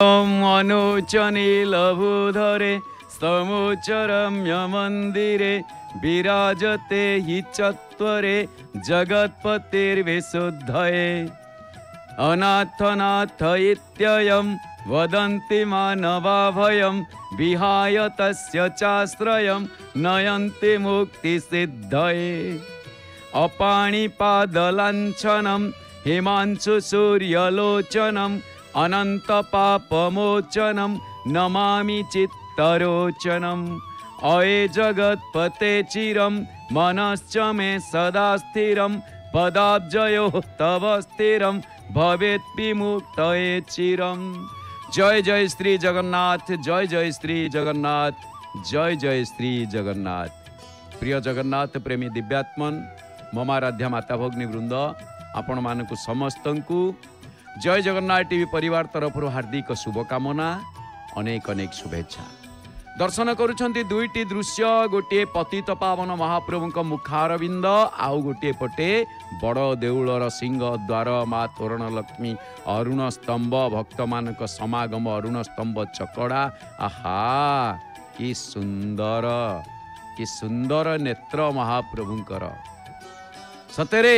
मनोचनीलभूधरे स्तमोचरम्य मन्दिरे विराजते हि चत्वरे जगत्पतिर्विशुद्धये अनाथनाथ इत्ययं वदन्ति मानवा भयं विहाय तस्य चाश्रयं नयन्ति मुक्तिसिद्धये अपाणिपादलाञ्छनं हिमांशु सूर्यलोचनम् अनंत पापमोचनम नमामि चित्तरोचनम अये जगत्पते चिरम मनश्च मे सदा स्थिरम पदाब्जयो तव स्थिरम भवेत् विमुक्तये चिरम। जय जय श्री जगन्नाथ, जय जय श्री जगन्नाथ, जय जय श्री जगन्नाथ। प्रिय जगन्नाथ प्रेमी दिव्यात्मन ममाराध्या माता भगिनी वृंद आपण मानकु समस्तंकु जय जगन्नाथ टीवी परिवार तरफ हार्दिक शुभकामना, अनेक अनेक शुभेच्छा। दर्शन करुछंती दुईटी दृश्य, गोटे पतित पावन महाप्रभु मुखारविंद आउ गोटे पटे बड़ देउलर सिंह द्वार माँ तोरण लक्ष्मी अरुण स्तंभ भक्त मानक समागम अरुण स्तंभ चकड़ा। आहा कि सुंदर नेत्र महाप्रभुंकर। सतेरे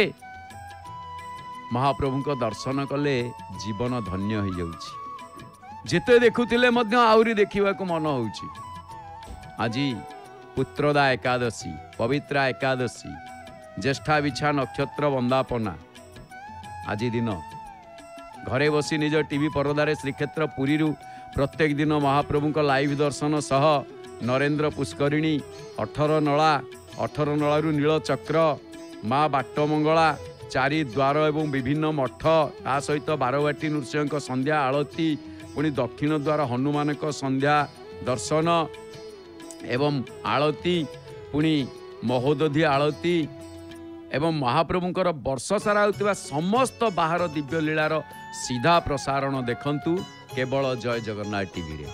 महाप्रभु को दर्शन कले जीवन धन्य हो जाउछि। जेते देखुतिले मध्य आउरी देखिबा को मन होउछि। आज पुत्रदा एकादशी, पवित्रा एकादशी, ज्येष्ठा विछा नक्षत्र वंदापना। आज दिन घरे बसी निज टीवी परदारे श्रीक्षेत्र पुरी प्रत्येक दिन महाप्रभु को लाइव दर्शन सह नरेंद्र पुष्करिणी 18 नला नीलचक्र माँ बाटमंगला चारि द्वार एवं विभिन्न मठ ता सहित बारवाटी नृसिंह संध्या आलती पुणी दक्षिण द्वार हनुमान संध्या दर्शन एवं आलती पुणी महोदधि आलती एवं महाप्रभुंकर वर्ष सारा होता समस्त बाहर दिव्य लीलार सीधा प्रसारण देखंतु केवल जय जगन्नाथ टीवी रे,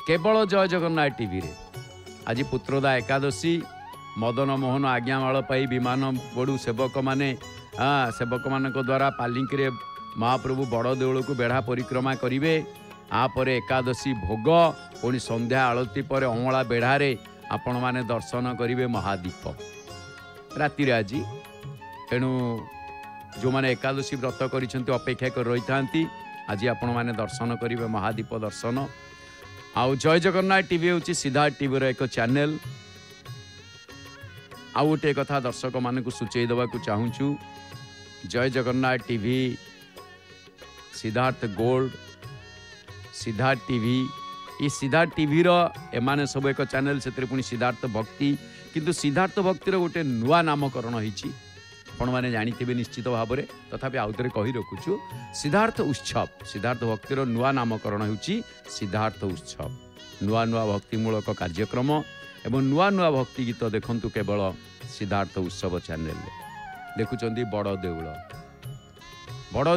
केवल जय जगन्नाथ टीवी रे। आज पुत्रदा एकादशी मदन मोहन आज्ञामाल पाई विमान बड़ू सेवक माने सेवक मान द्वारा पालिंकी रे महाप्रभु बड़ देउल को बेढ़ा परिक्रमा करिवे। आपर एकादशी भोग पुणी संध्या आलती पर अमला बेढ़ारे आपण माने दर्शन करिवे महादीप राति आज। तेणु जो माने एकादशी व्रत करिसेंती अपेक्षा कर रही थांती आज आपण माने दर्शन करिवे महादीप दर्शन। आउ जय जगन्नाथ टीवी होची सिद्धार्थ टीवी रो एक चैनल। आउ गोटे कथा दर्शक मानक सूचई देवा चाहूँ, जय Jagannath TV, Siddharth gold, Siddharth TV, ये सिद्धार्थ टीवी रो एमाने सब एक चैनल से पुणी सिद्धार्थ भक्ति, किंतु सिद्धार्थ भक्तिर गोटे नुआ नामकरण होइछि आपण माने जानिथिबे निश्चित भाव में। तथापि आउथरे कहि रखुछु सिद्धार्थ उत्सव, सिद्धार्थ भक्तिर नुआ नामकरण होइछि सिद्धार्थ उत्सव। नुआ नुआ भक्तिमूलक कार्यक्रम एवं नुआ नुआ भक्ति गीत देखंतु केवल सिद्धार्थ उत्सव चैनल। देखुचंदी बड़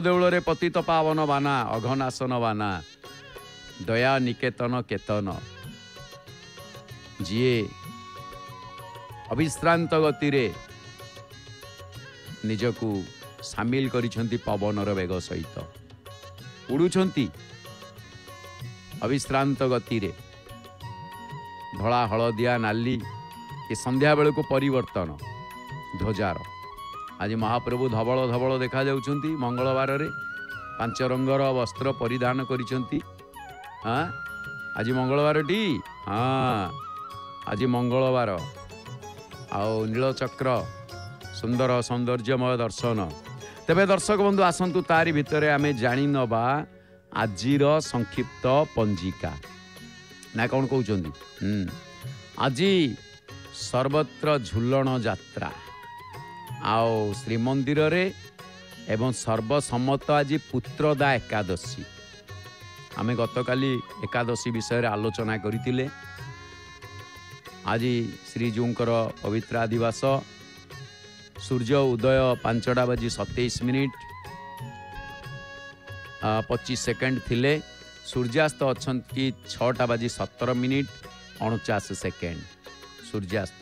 देउल रे पतित पावन बाना अघनाशन बाना दया निकेतन केतन जीए अविश्रांत गति रे निजकू सामिल करिछंती पवनर वेग सहित उड़ुछंती अविश्रांत गति रे धला हलदिया नाली ये संध्या बेल को परिवर्तन ध्वजार। आज महाप्रभु धवल धवल देखा जाउछंती मंगलवार रे 5 रंगर वस्त्र परिधान करिछंती। हाँ आज मंगलवार टी, हाँ आज मंगलवार आओ नीलचक्र सुंदर सौंदर्यमय दर्शन। तेबे दर्शक बंधु आसंतु तारी भितरे आमे जानि नबा आजिर संक्षिप्त पंजिका ना कौन कहउछंती। आज सर्वत्र झुलण यात्रा आओ श्रीमंदिर रे एवं सर्वसम्मत आज पुत्रदा एकादशी। आमे गतकाली एकादशी विषय रे आलोचना करितिले। आज श्रीजूंकर पवित्र दिवस सूर्य उदय 5:27 25 सेकेंड थिले, सूर्यास्त अछंती 6:17 49 सेकेंड सूर्यास्त।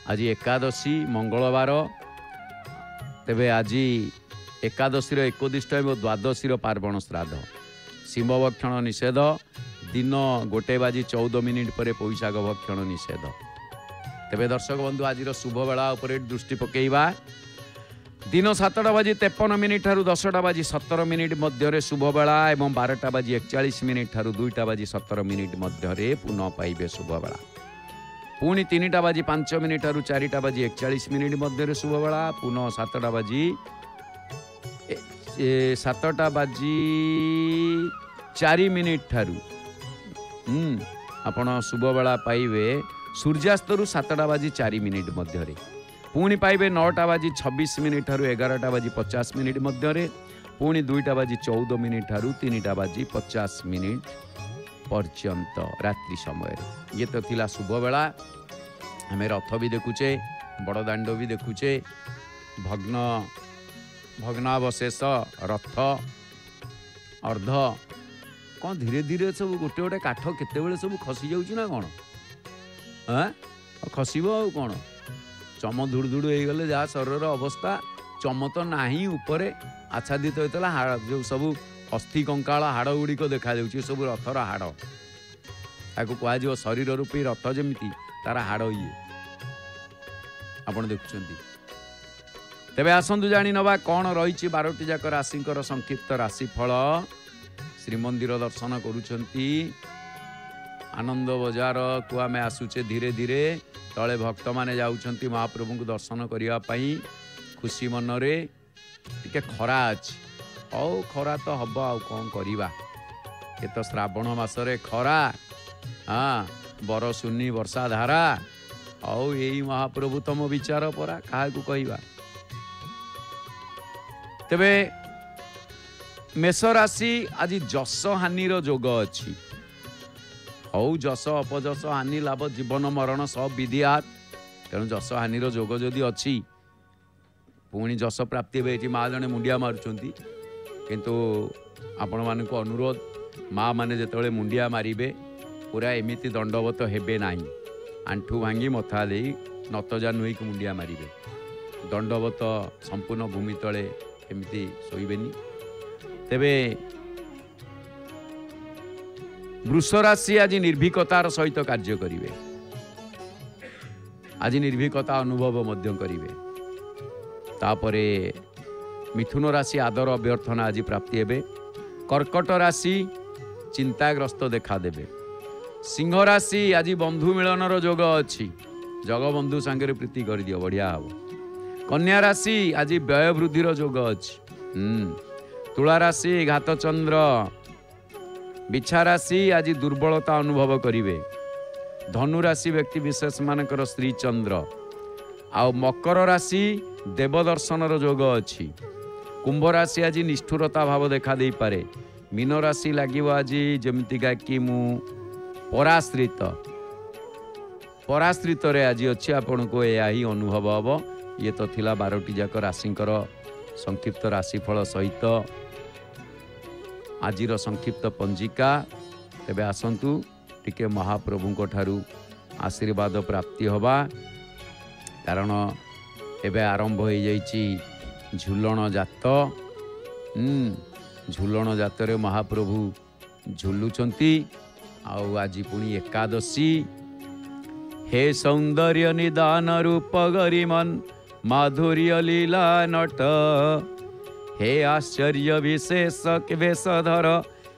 आज एकादशी मंगलवार। तेबे आज एकादशी 21 एवं द्वादशी पार्वण श्राद्ध ଶିମ୍ବ ଭକ୍ଷଣ ନିଷେଧ। दिन 1:14 पर पोईशाक भक्षण निषेध। तेबे दर्शक बंधु आज शुभ बेला उपर दृष्टि पकेइबा। दिन 7:53 ठारू 10:17 मध्य शुभ बेला एवं 12:41 ठारू 2:17 मध्य पुनः पाइबे शुभ बेला। पुणी 3:05 ठारू 4:41 मध्य शुभ बेला। पुनः 7:04 ठारू आपण शुभ बेला पाइबे सूर्यास्त 7:04 मध्य। पुणी पाइबे 9:26 ठारू 11:50 मध्य। पुणी 2:14 ठारू 3:50 पर्यंत रात्रि समय। ये तो थिला शुभ बेला। आम रथ भी देखुचे, बड़दाण्ड भी देखुचे, भग्नावशेष रथ अर्ध कौन धीरे धीरे सब गोटे गोटे काठ केते सब खसी जाऊँ ना कौन खसब आ कौन चम धुड़ धुड़ हो गले जहाँ शरीर अवस्था चम तो नाही ऊपर आच्छादित होता जो सब अस्थि कंकाल हाड़ गुड़िक देखा सब रथर हाड़ ताकू कह शरीर रूपी रथ जमीती तार हाड़ ये आपड़ देखुं। तेबे आसतु जानी नवा कौन रही 12टी जाक राशिंकर संक्षिप्त राशिफल। श्रीमंदिर दर्शन करुछंती। आनंद बजार को आम आसुचे धीरे धीरे तले भक्त माने जाउछंती महाप्रभु को दर्शन करिया पई खुशी मनरे। टिके खरा अछि औ खरा तो हब आ कौन करिबा। ये तो श्रावण मासरे खरा हाँ बरसुनी वर्षा धारा औ यही महाप्रभु तम विचार परा काहा को कहिबा। तेबे मेष राशि आज जस हानिर जोग अच्छी। हौ जस अपजस हानि लाभ जीवन मरण सब विधिहात तेणु जस हानिर जोग जदि अच्छी पुणी जस प्राप्ति हे माँ जने मुंडिया मारुंट किंतु आपण मान अनुरोध माँ मैंने जिते मुंडिया मारे पूरा एमती दंडवत हेबे नाही। आंठू भांगी मथा दे नतजा नुई मुंडिया मारे दंडवत संपूर्ण भूमि तले एमती शोबेनी। तेबे वृष राशि आज निर्भीकतार सहित कार्य करिवे। आज निर्भीकता अनुभव मध्य करिवे। तापरे मिथुन राशि आदर अभ्यर्थना आज प्राप्ति हेबे। कर्कट राशि चिंताग्रस्त देखा देबे। सिंह राशि आज बंधु मिलनर जोग अच्छी। जगबंधु सांगे प्रीति कर दियो बढ़िया हम। कन्या राशि आज व्यय वृद्धिर जोग अच्छी। तुला राशि घातचंद्र। बिछा राशि आज दुर्बलता अनुभव करिवे। धनु राशि व्यक्ति विशेष मानकर श्री चंद्र। आउ मकर राशि देवदर्शनर जोग अच्छी। कुंभ राशि आज निष्ठुरता भाव देखा दे पारे। मीन राशि लगे आज जमीका कि मु पराश्रित रे आज अच्छी आपण को यह ही अनुभव हम। ये तो थिला 12टी जाक राशिंकर संक्षिप्त राशिफल सहित आजिर संक्षिप्त पंजिका। तेबे आसंतु टिके महाप्रभु ठारू आशीर्वाद प्राप्ति हवा। कारण एबे आरंभ हो जाइछि झुलण जात। झुलण जात रे महाप्रभु झुलुचंती। आउ आज पुणी एकादशी। हे सौंदर्य निदान रूप गरिमन माधुर्य लीला नट। हे आश्चर्य विशेष वेशधर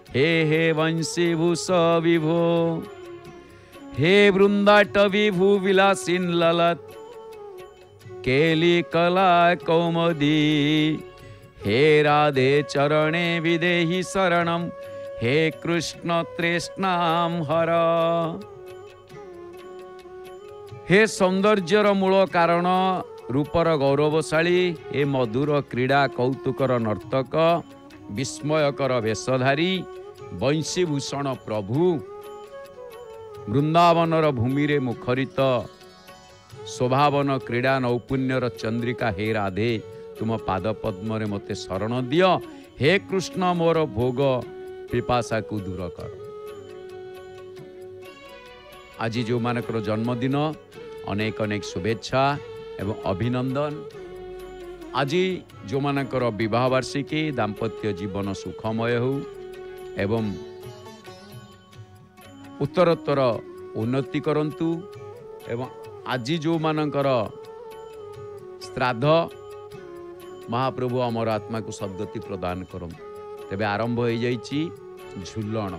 हे हे वंशी भूष विभो। हे वृंदाट विभू विलासीन ललत केली कला कौमदी। हे राधे चरणे विदेहि शरणम हे कृष्ण तृष्णाम हर। हे सौंदर्यर मूल कारण रूपर गौरवशाली हे मधुर क्रीड़ा कौतुकर नर्तक विस्मयकर वेशधारी वंशीभूषण प्रभु। वृंदावनर भूमि रे मुखरित शोभावन क्रीड़ा नौपुण्यर चंद्रिका हे राधे तुम पाद पद्म रे मते शरण दियो। हे कृष्ण मोर भोग पिपासा को दूर कर। आज जो मानकर जन्मदिन अनेक अनेक शुभेच्छा एवं अभिनंदन। आज जो मानकर विवाह वार्षिकी दाम्पत्य जीवन सुखमय हो एवं उत्तरोत्तर उन्नति करंतु एवं आज जो मानकर श्राद्ध महाप्रभु अमर आत्मा को सद्गति प्रदान करंतु। तेबे आरंभ हो जाइछि झुलण।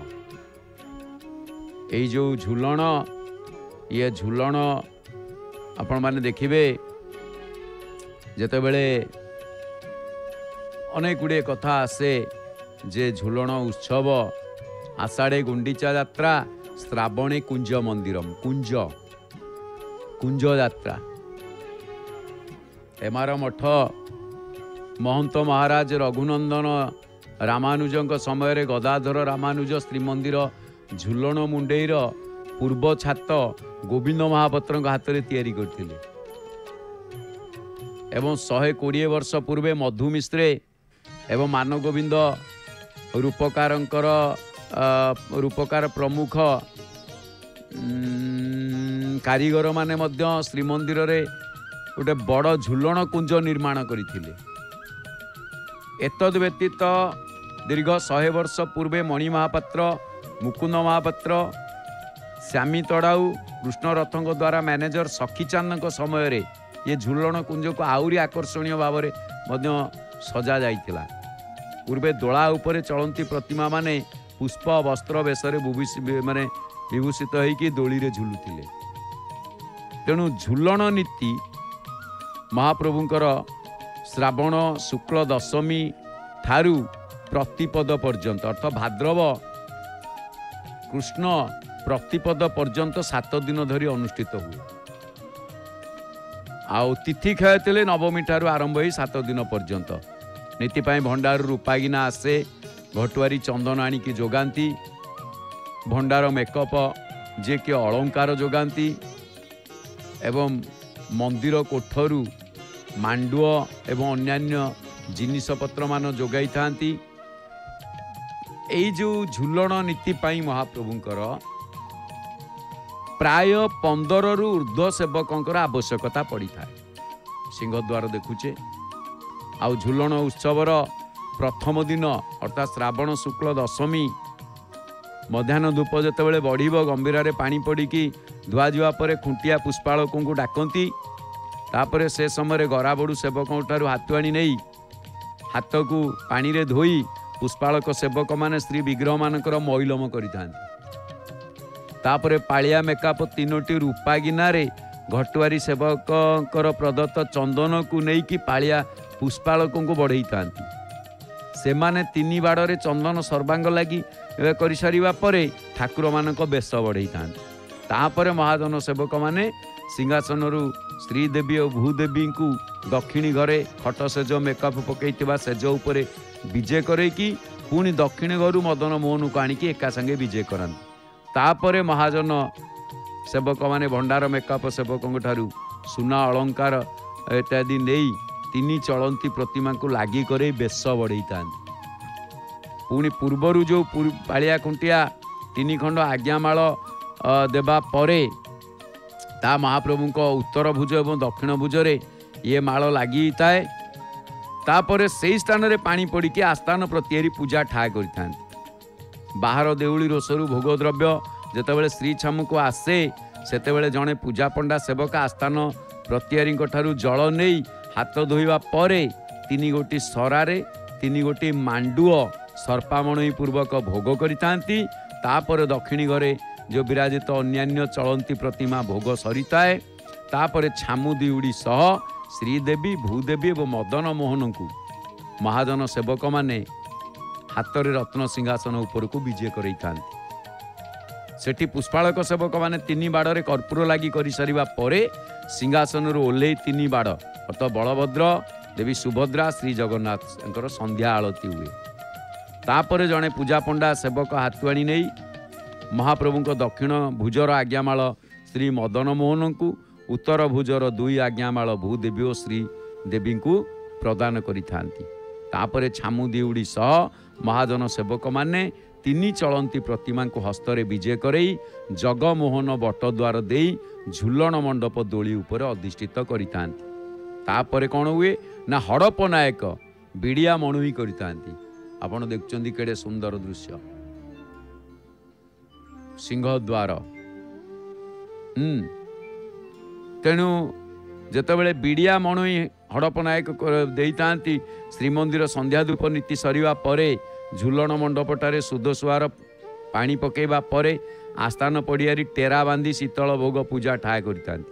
ये जो झुलण ये झुलण आपण माने देखिबे जेतेबेले अनेक गुड़े कथा आसे जे झुलण उत्सव आषाढ़े गुंडीचा यात्रा श्रावणे कुंज मंदिरम कुंज कुंज यात्रा एमार मठ महंत महाराज रघुनंदन रामानुजंक समय गदाधर रामानुज श्रीमंदिर झुलण मुंडेईर पूर्व छात गोविंद महापात्र हाथ में तैयारी करथिले एवं 120 वर्ष पूर्वे मधु मिश्रे एवं मान गोविंद रूपकार प्रमुख कारीगर माने मध्य श्रीमंदिर रे गोटे बड़ झुलण कुंज निर्माण करथिले। एतद व्यतीत दीर्घ 100 वर्ष पूर्वे मणि महापात्र मुकुंद महापात्र श्यामी तड़ाऊ कृष्ण रथों द्वारा मैनेजर सखीचांद समय रे ये झुलण कुंज को आहरी आकर्षणीय भाव में सजा जाइथिला। पूर्वे दोला उपरे चलंती प्रतिमा माने पुष्प वस्त्र बेशरे माने विभूषित होइकी दोली रे झुलुथिले। तेणु झुलण नीति महाप्रभुंकर श्रावण शुक्ल दशमी ठारू प्रतिपद पर्यंत अर्थ भाद्रव कृष्ण प्रतिपद पर्यंत 7 दिन धरी अनुष्ठित हुए। आउ तिथि क्षय नवमी ठारू आरंभ हो 7 दिन पर्यंत नीति भंडार रूपागिना आसे घटुआरी चंदन आणिकी जोगांती भंडार मेकअप जे कि अलंकार जोगांती एवं मंदिर कोठरू मांडुआ एवं अन्यान्य जिनिसपत्र मान जोगाई थांती। एई जो झुलण नीति पाई महाप्रभुंकर प्राय 15 रु ऊर्ध्व सेवकों आवश्यकता पड़ी था। सिंहद्वार देखुचे आउ झुलण उत्सवर प्रथम दिन अर्थात श्रावण शुक्ल दशमी मध्याह्न धूप जितेबाला बढ़ गंभीर पानी पड़िकी धुआ जुआ पर खुंटिया पुष्पालकों को डाकती तापर से समय गराबड़ू सेवकों ठारू हाथुआणी नहीं हाथ को पानी रे धोई पुष्पालक सेवक माने श्री विग्रह मानकर मैलम तापर पालिया मेकअप 3टी रूपा गिनारे घटुआरी सेवकर प्रदत्त चंदन को लेकिन पालिया पुष्पालकों को बढ़ई था। से माने 3 बाड़े चंदन सर्वांग लगी कर सारिबा परे ठाकुर मानक बेश बढ़ई था। तापर महाजन सेवक माने सिंहासन श्रीदेवी और भूदेवी को दक्षिणी घरे खट सेज मेकअप पकईथिबा सेज उपरे विजे करैकी पुणी दक्षिणी घर मदन मोहन को आनिकी एका संगे विजे करांती। तापर महाजन सेवक माने भंडार मेकअप सेवकों ठारू सुना अलंकार इत्यादि नहीं 3 चलंती प्रतिमा को लागी करे बेश बढ़ई था। पुणी पूर्वर जो पालिया खुंटिया 3 खंड आज्ञामाल देवा परे ता महाप्रभु को उत्तर भुज एवं दक्षिण भुजरे ये माल लगी थाए। तापर से स्थान रे पानी पड़िकी आस्थान प्रति पूजा ठा कर बाहर देउली रोसरु भोग द्रव्य जेतेबेले श्री छामु को आसे सेतेबेले जड़े पूजा पंडा सेवक आस्थान प्रत्यारी ठारू जल नहीं हाथ धोइबा परे 3 गोटी सरारे 3 गोटी मांडुओ सर्पामणि पूर्वक भोग करितांती। तापर दक्षिणी घरे जो विराजित अन्यान्य चलंती प्रतिमा भोग सरिताए। तापर छामु दिउड़ी सह श्रीदेवी भूदेवी और मदन मोहन को महाजन सेवक माने हाथ में रत्न सिंहासन उपर को विजय करई थांती। सेठी पुष्पालक सेवक माने 3 बाड़े कर्पूर लगी कर सारिबा परे सिंहासन ओल्हे 3 बाड़ अर्थात बलभद्र देवी सुभद्रा श्री जगन्नाथ संध्या आलती हुए। तापर जड़े पूजा पंडा सेवक हाथुआणी नहीं महाप्रभु को दक्षिण भुजर आज्ञामाल श्री मदन मोहन को उत्तर भुजर 2 आज्ञामाल भूदेवी और श्री देवी को प्रदान करिथांती। तापर छामु दिउड़ी सह महाजन सेवक माने 3 चलंती प्रतिमा को हस्तरे विजय करई जगमोहन बटद्वार दे झुलण मंडप दोली उपर अधिष्ठित करिथांती। तापर कौन हुए ना हड़प नायक बिड़िया मणुही करिथांती। आपण देखुचंदी केडे सुंदर दृश्य सिंहद्वार। तेणु जेतेबेले बिड़िया मणई हड़प नायक देइतांती श्रीमंदिर संध्या धूप नीति सरिवा परे झुलन मंडपटारे सुदसुआर पानी पकेबा परे आस्थान पड़ियारी टेरा बांधी शीतल भोग पूजा ठाए करितांती।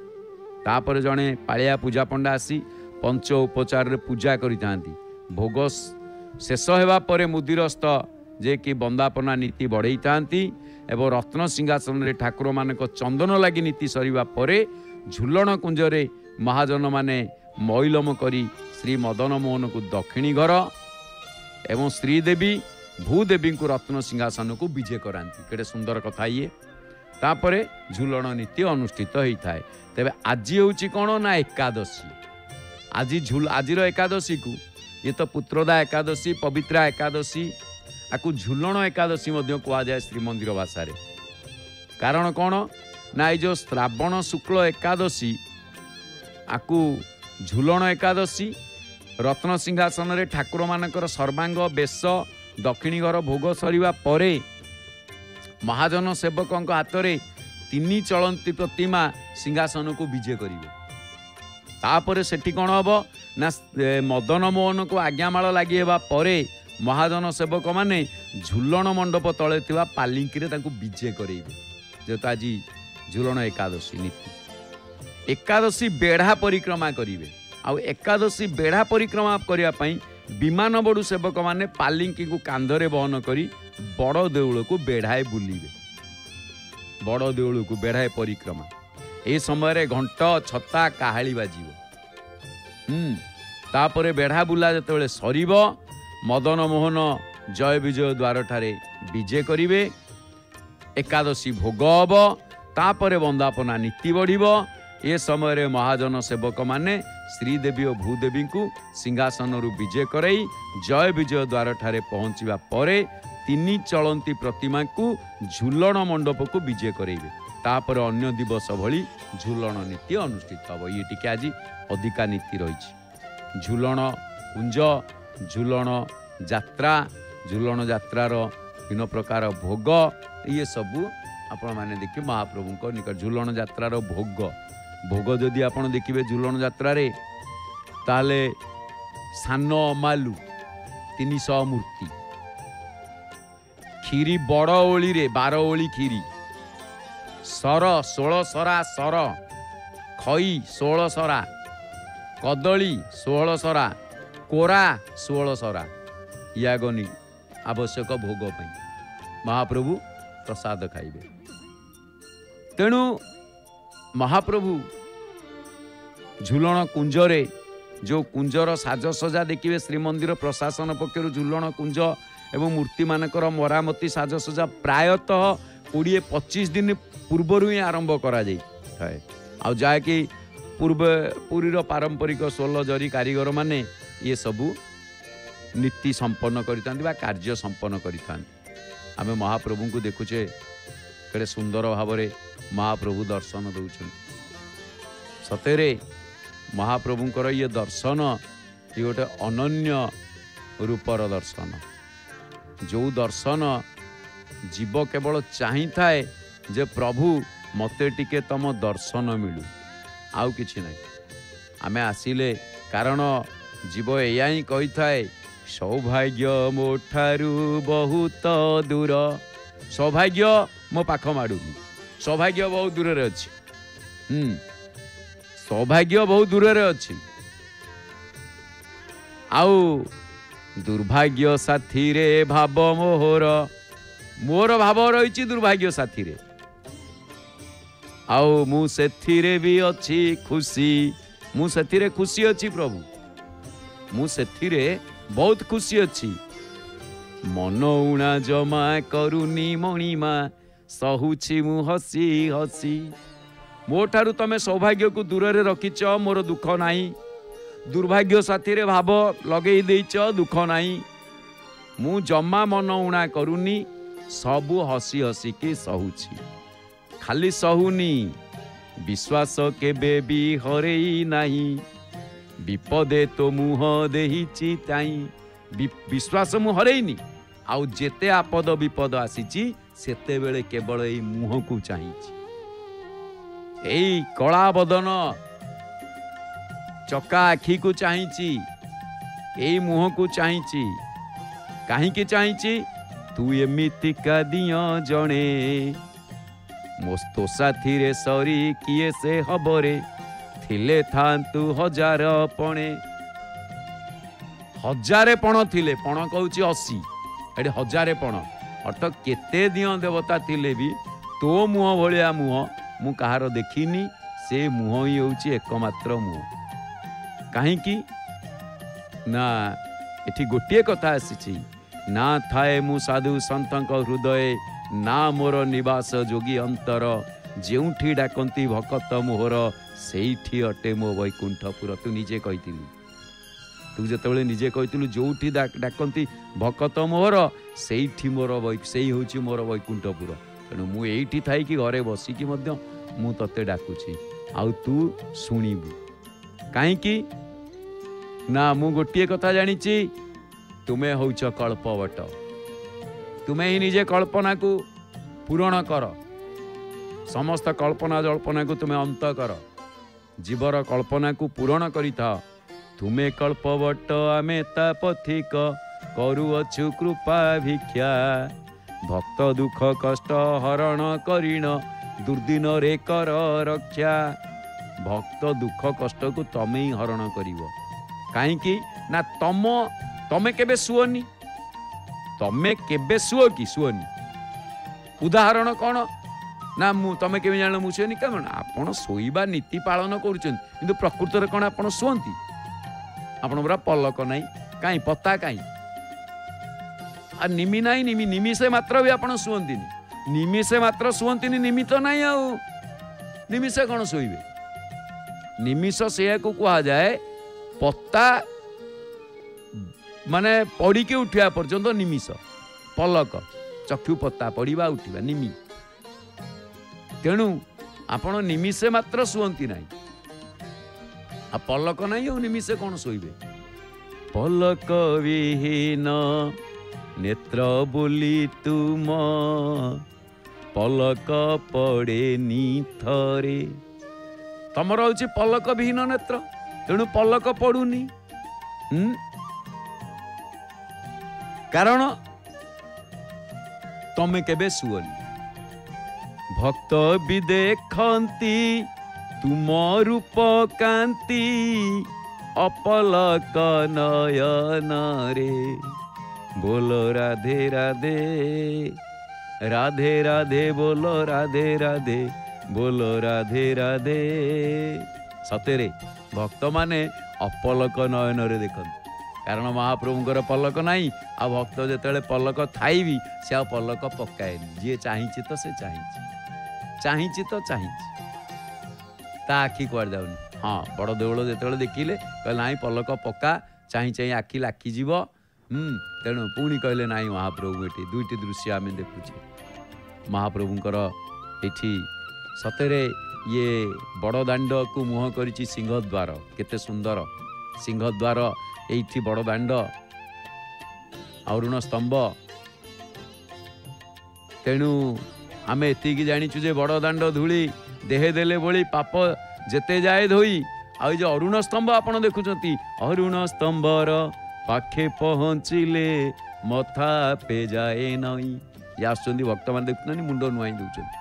तापर जड़े पालिया पूजा पंडा आसी पंच उपचार रे पूजा करितांती। भोग शेष हेबा परे मुदिरस्थ जे कि वंदापना नीति बढ़ई थांती एवं रत्न सिंहासन रे ठाकुर मानक चंदन लगी नीति सरिवा परे झुलन कुंजरे महाजन माने मैलम करी श्री मदन मोहन को दक्षिणी घर एवं श्रीदेवी भूदेवी को रत्न सिंहासन को विजय करांती। केटे सुंदर कथा ये। तापरे झुलन नीति अनुष्ठित होता है। तेबे आज होची कोन ना एकादशी। आजिर एकादशी को ये तो पुत्रदा एकादशी पवित्रा एकादशी आकु झुलन एकादशी मध्य कहा जाए श्रीमंदिर भाषा रे। कारण कौन ना ये जो श्रावण शुक्ल एकादशी आकु झुलन एकादशी रत्न सिंहासन रे ठाकुर मानकर सर्वांग बेश दक्षिणी घर भोग सरिवा परे महाजन सेवक हाथ में 3 चलंती प्रतिमा सिंहासन को विजय करेंगे। तापर सेठी कौन हम ना मदन मोहन को आज्ञामाल लगी हेबा परे महाजन सेवक माने झुलन मंडप तले थिबा पालिंकी रे तांको विजय करेइबे। जेतो आज झुलन एकादशी नीति। एकादशी बेढ़ा परिक्रमा करेंगे। आउ एकादशी बेढ़ा परिक्रमा करिया पई विमान बड़ू सेवक माने पालिंकी को कांधरे बहन करी बड़ देउल को बेढ़ाए बुलिबे। बड़ देउल को बेढ़ाए परिक्रमा ए समय घंट छता काहाली बाजिबो। तापरे बेढ़ा बुला जेतेबेले सरीब मदन मोहन जय विजय द्वार ठारे विजय करिवे। एकादशी भोग हब तापरे वंदापना नीति बढ़िबो। ए समय महाजन सेवक माने श्रीदेवी और भूदेवी को सिंहासन विजय करई जय विजय द्वार ठारे पहुंचवा परे 3 चलंती प्रतिमा को झुलन मंडप को विजय करेइबे। तापर अन्य दिवस भली झुलन नीति अनुष्ठित हब। ये टिके आज अधिका नीति रही। झुलन कुंज झुलन यात्रा झुलन यात्रार विभिन्न प्रकार भोग ये सबू आपण माने देखिए महाप्रभु निकट झुलन यात्रार भोग भोग जदि आपण देखिए झुलन यात्रा रे ताले सान अमालु 300 मूर्ति खीरी बड़ ओली रे 12 ओली खीरी सर 16 सरा सर खई 16 सरा कदली 16 सरा कोरा 16 सरा यागनी आवश्यक भोग पई महाप्रभु प्रसाद खाइबे। तेणु महाप्रभु झुलन कुंजरे जो कुंजर साजसजा देखिए श्रीमंदिर प्रशासन पक्षर झुलन कुंज एवं मूर्ति मानकर मरामती साजसजा प्रायतः 20-25 दिन पूर्वर ही आरंभ करा जाए। आ जाकि पुरीर पारंपरिक 16 जरी कारीगर माने ये सबू नीति संपन्न करितांती कार्य संपन्न करितांती। आमे महाप्रभु को देखुचे केड़े सुंदर भाव में महाप्रभु दर्शन दौरान सतेरे महाप्रभुंकर ये दर्शन ये गोटे अनन्य रूपर दर्शन जो दर्शन जीव केवल चाही थाए जे प्रभु मते टिके तम दर्शन मिलू आउ किछि नहीं। आमे आसिले कारण जीव एया ही कही थाए सौभाग्य मो ठारू बहुत दूर। सौभाग्य मो पाख माडुनी सौभाग्य बहुत दूर रे अछि। सौभाग्य बहुत दूर रे अछि आउ दुर्भाग्य साथी रे भाव मोहर मोर भाव रही दुर्भाग्य साथी रे आउ मु सेथिरे भी अछि खुशी मु सेथिरे खुशी अछि प्रभु मु सेथिरे बहुत खुशी अछि। मन उणा जमा करुनी मणिमा सहुछि मु हसी हसी। मो ठारू तमे सौभाग्य को दूर रे रखिच मोर दुख नाही दुर्भाग्य साथी रे भाव लगे देइच दुख नाही। मु जमा मन उणा करुनी सबु हसी हसी के सहुछि। खाली सहुनी विश्वास केबे भी हरेई नाही विपदे तो मुह देहिछि ताई। विश्वास मु हरेइनी आउ जेते आपद विपद आसीची ସେତେବେଳେ କେବଳ ଏଇ ମୁହଁକୁ ଚାହିଁଛି। ଏଇ କଳା ବଦନ ଚକା ଆଖିକୁ ଚାହିଁଛି, ଏଇ ମୁହଁକୁ ଚାହିଁଛି। କାହିଁକି ଚାହିଁଛି? ତୁ ଏମିତିକା ଦିଅ ଜଣେ, ମୋ ସାଥିରେ ସରି କିଏ ସେ ହବରେ, ଥିଲେ ଥାନ୍ତୁ ହଜାର ପଣେ। ହଜାରେ ପଣ ଥିଲେ, ପଣ କହୁଛି 80, ଏଠି ହଜାରେ ପଣ ଅର୍ଥାତ୍ କେତେ ଦିଅ ଦେବତା ଥିଲେ ବି ତୋ ମୁହଁ ଭଳିଆ ମୁହଁ ମୁଁ କାହାର ଦେଖିନି। ସେ ମୁହଁ ହିଁ ହେଉଛି ଏକମାତ୍ର ମୁହଁ। କାହିଁକି ନା ଏଠି ଗୋଟିଏ କଥା ଆସିଛି, ନା ଥାଏ ମୁଁ ସାଧୁ ସନ୍ତଙ୍କ ହୃଦୟ, ନା ମୋର ନିବାସ ଯୋଗୀ ଅନ୍ତର, ଯେଉଁଠି ଡାକନ୍ତି ଭକତ ମୋହର, ସେଇଠି ଅଟେ ମୋ ବୈକୁଣ୍ଠପୁର। ତୁ ନିଜେ କହିଥିଲୁ, ତୁ ଯେତେବେଳେ ନିଜେ କହିଥିଲୁ ଯୋଉଠି ଡାକନ୍ତି ଭକତ ମୋହର, ସେଇଠି ସେଇ ହେଉଛି ମୋର ବୈକୁଣ୍ଠପୁର। ତେଣୁ ମୁଁ ଏଇଠି ଥାଇକି ଘରେ ବସିକି ମଧ୍ୟ ମୁଁ ତତେ ଡାକୁଛି, ଆଉ ତୁ ଶୁଣିବୁ। କାହିଁକି ନା ମୁଁ ଗୋଟିଏ କଥା ଜାଣିଛି, ତୁମେ ହଉଛ କଳ୍ପବଟ। ତୁମେ ହିଁ ନିଜେ କଳ୍ପନାକୁ ପୂରଣ କର, ସମସ୍ତ କଳ୍ପନା ଜଳ୍ପନାକୁ ତୁମେ ଅନ୍ତ କର, ଜୀବର କଳ୍ପନାକୁ ପୂରଣ କରିଥାଅ। ତୁମେ କଳ୍ପବଟ ଆମେ ତା ପଥିକ, କରୁଅଛୁ କୃପା ଭିକ୍ଷା, ଭକ୍ତ ଦୁଃଖ କଷ୍ଟ ହରଣ କରିଣ, ଦୁର୍ଦିନରେ କର ରକ୍ଷା। ଭକ୍ତ ଦୁଃଖ କଷ୍ଟକୁ ତମେ ହିଁ ହରଣ କରିବ। କାହିଁକି ନା ତମେ କେବେ ଶୁଅନି, ତମେ କେବେ ଶୁଅ କି? ଶୁଅନି। ଉଦାହରଣ କ'ଣ ନା ତମେ କେବେ ଜାଣିଲ ମୁଁ ଶୁଏନି? କାରଣ ଆପଣ ଶୋଇବା ନୀତି ପାଳନ କରୁଛନ୍ତି, କିନ୍ତୁ ପ୍ରକୃତରେ କ'ଣ ଆପଣ ଶୁଅନ୍ତି? ଆପଣ ପୁରା ପଲକ ନାହିଁ, କାହିଁ ପତା କାହିଁ, ଆଉ ନିମି ନାହିଁ, ନିମିଷେ ମାତ୍ର ବି ଆପଣ ଶୁଅନ୍ତିନି, ନିମିଷେ ମାତ୍ର ଶୁଅନ୍ତିନି, ନିମିତ ନାହିଁ, ଆଉ ନିମିଷେ କ'ଣ ଶୋଇବେ? ନିମିଷ ସେଇଆକୁ କୁହାଯାଏ, ପତା ମାନେ ପଡ଼ିକି ଉଠିବା ପର୍ଯ୍ୟନ୍ତ ନିମିଷ, ପଲକ ଚକ୍ଷୁ ପତା ପଡ଼ିବା ଉଠିବା ନିମି। ତେଣୁ ଆପଣ ନିମିଷେ ମାତ୍ର ଶୁଅନ୍ତି ନାହିଁ, ଆଉ ପଲକ ନାହିଁ, ଆଉ ନିମିଷେ କ'ଣ ଶୋଇବେ? ପଲକ ବିହୀନ ନେତ୍ର ବୋଲି ତୁମ, ପଲକ ପଡ଼େନି ଥରେ। ତମର ହଉଛି ପଲକ ବିହୀନ ନେତ୍ର, ତେଣୁ ପଲକ ପଡ଼ୁନି। କାରଣ ତମେ କେବେ ଶୁଅନି। ଭକ୍ତ ବି ଦେଖନ୍ତି ତୁମ ରୂପ କାନ୍ତି, ଅପଲକ ନୟନରେ, ବୋଲ ରାଧେ ରାଧେ, ରାଧେ ରାଧେ ବୋଲ ରାଧେ ରାଧେ, ବୋଲ ରାଧେ ରାଧେ। ସତରେ ଭକ୍ତମାନେ ଅପଲକ ନୟନରେ ଦେଖନ୍ତି, କାରଣ ମହାପ୍ରଭୁଙ୍କର ପଲକ ନାହିଁ। ଆଉ ଭକ୍ତ ଯେତେବେଳେ ପଲକ ଥାଇବି ସେ ଆଉ ପଲକ ପକାଏନି। ଯିଏ ଚାହିଁଛି ତ ସେ ଚାହିଁଛି, ଚାହିଁଛି ତ ଚାହିଁଛି, ତା ଆଖି କୁଆଡ଼େ ଯାଉନି। ହଁ, ବଡ଼ ଦେଉଳ ଯେତେବେଳେ ଦେଖିଲେ କହିଲେ ନାଇଁ ପଲକ ପକା, ଚାହିଁ ଚାହିଁ ଆଖି ଲାଖିଯିବ। ତେଣୁ ପୁଣି କହିଲେ ନାଇଁ ମହାପ୍ରଭୁ, ଏଠି ଦୁଇଟି ଦୃଶ୍ୟ ଆମେ ଦେଖୁଛେ। ମହାପ୍ରଭୁଙ୍କର ଏଠି ସତରେ ଇଏ ବଡ଼ ଦାଣ୍ଡକୁ ମୁହଁ କରିଛି ସିଂହଦ୍ୱାର, କେତେ ସୁନ୍ଦର ସିଂହଦ୍ୱାର ଏଇଠି ବଡ଼ ଦାଣ୍ଡ, ଅରୁଣ ସ୍ତମ୍ଭ। ତେଣୁ ଆମେ ଏତିକି ଜାଣିଛୁ ଯେ ବଡ଼ ଦାଣ୍ଡ ଧୂଳି ଦେହେ ଦେଲେ ଭଳି, ପାପ ଯେତେ ଯାଏ ଧୋଇ। ଆଉ ଏ ଯେ ଅରୁଣ ସ୍ତମ୍ଭ ଆପଣ ଦେଖୁଛନ୍ତି, ଅରୁଣ ସ୍ତମ୍ଭର ପାଖେ ପହଞ୍ଚିଲେ ମଥା ପେଯାଏ ନଈ। ଇଏ ଆସୁଛନ୍ତି ଭକ୍ତମାନେ ଦେଖୁଛନ୍ତି, ମୁଣ୍ଡ ନୁଆଇଁ ଦେଉଛନ୍ତି।